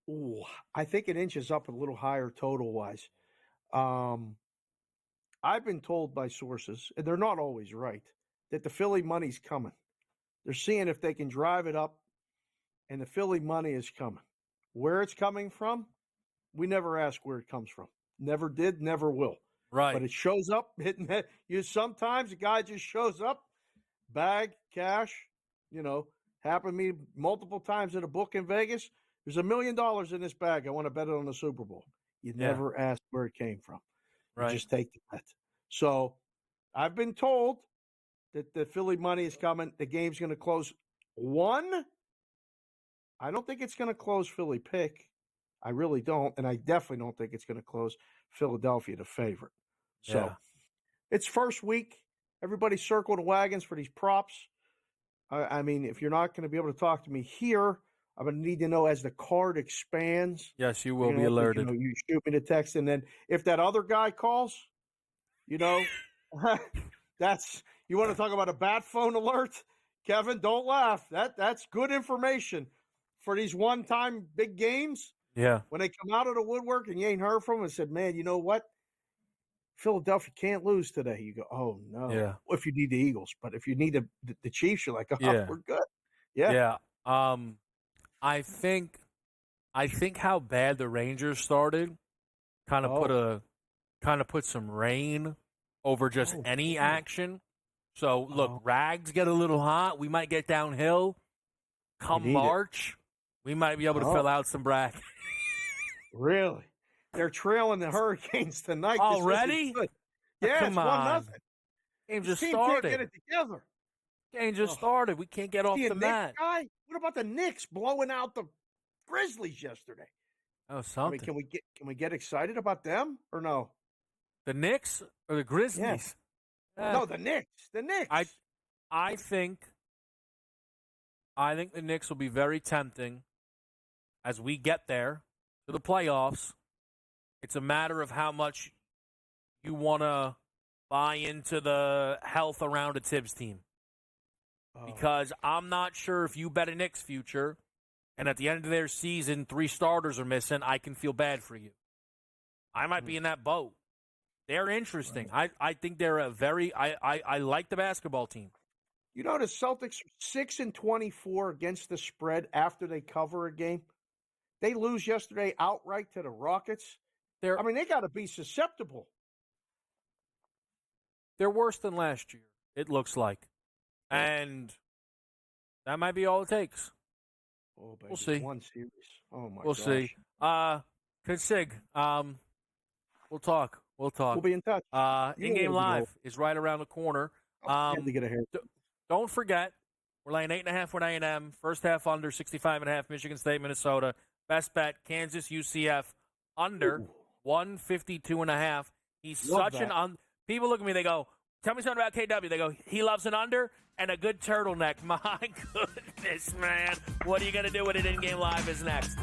Ooh, I think it inches up a little higher total-wise. I've been told by sources, and they're not always right, that the Philly money's coming. They're seeing if they can drive it up, and the Philly money is coming. Where it's coming from, we never ask where it comes from. Never did, never will. Right. But it shows up. Sometimes a guy just shows up, bag, cash, happened to me multiple times at a book in Vegas. There's $1 million in this bag. I want to bet it on the Super Bowl. You never ask where it came from. Right. You just take the bet. So I've been told that the Philly money is coming. The game's going to close 1. I don't think it's going to close Philly pick. I really don't. And I definitely don't think it's going to close Philadelphia the favorite. So it's first week. Everybody circle the wagons for these props. I mean, if you're not going to be able to talk to me here, I'm going to need to know as the card expands. Yes, you will be alerted. You shoot me the text, and then if that other guy calls, that's you want to talk about a bat phone alert, Kevin? Don't laugh. That's good information for these one-time big games. Yeah. When they come out of the woodwork and you ain't heard from them and said, "Man, you know what? Philadelphia can't lose today." You go, "Oh no." Yeah. Well, if you need the Eagles, but if you need the Chiefs, you're like, "Oh, we're good." Yeah. I think how bad the Rangers started kind of put some rain over just any action. So look, Rags get a little hot. We might get downhill. Come March, we might be able to fill out some brackets. Really? They're trailing the Hurricanes tonight. Already? Yeah, Come it's on. 1-0. Game just Team started. can't get it together. Game just started. We can't get off the mat. Guy? What about the Knicks blowing out the Grizzlies yesterday? Oh, something. I mean, can we get excited about them or no? The Knicks or the Grizzlies? No, the Knicks. The Knicks. I think the Knicks will be very tempting as we get there to the playoffs. It's a matter of how much you want to buy into the health around a Tibbs team. Because I'm not sure if you bet a Knicks future and at the end of their season 3 starters are missing, I can feel bad for you. I might be in that boat. They're interesting. I think they're I like the basketball team. You know, the Celtics are 6-24 against the spread after they cover a game. They lose yesterday outright to the Rockets. They got to be susceptible. They're worse than last year, it looks like. And that might be all it takes. Oh, baby, we'll see. One series. Oh, my We'll gosh. see. Consig, we'll talk. We'll be in touch. In-game live is right around the corner. To get a hair. Don't forget, we're laying 8.5 with A&M. First half under, 65.5, Michigan State, Minnesota. Best bet, Kansas, UCF, under 152.5. He's Love such that. People look at me, they go, tell me something about KW. They go, he loves an under and a good turtleneck. My goodness, man. What are you going to do with it? In-game live is next.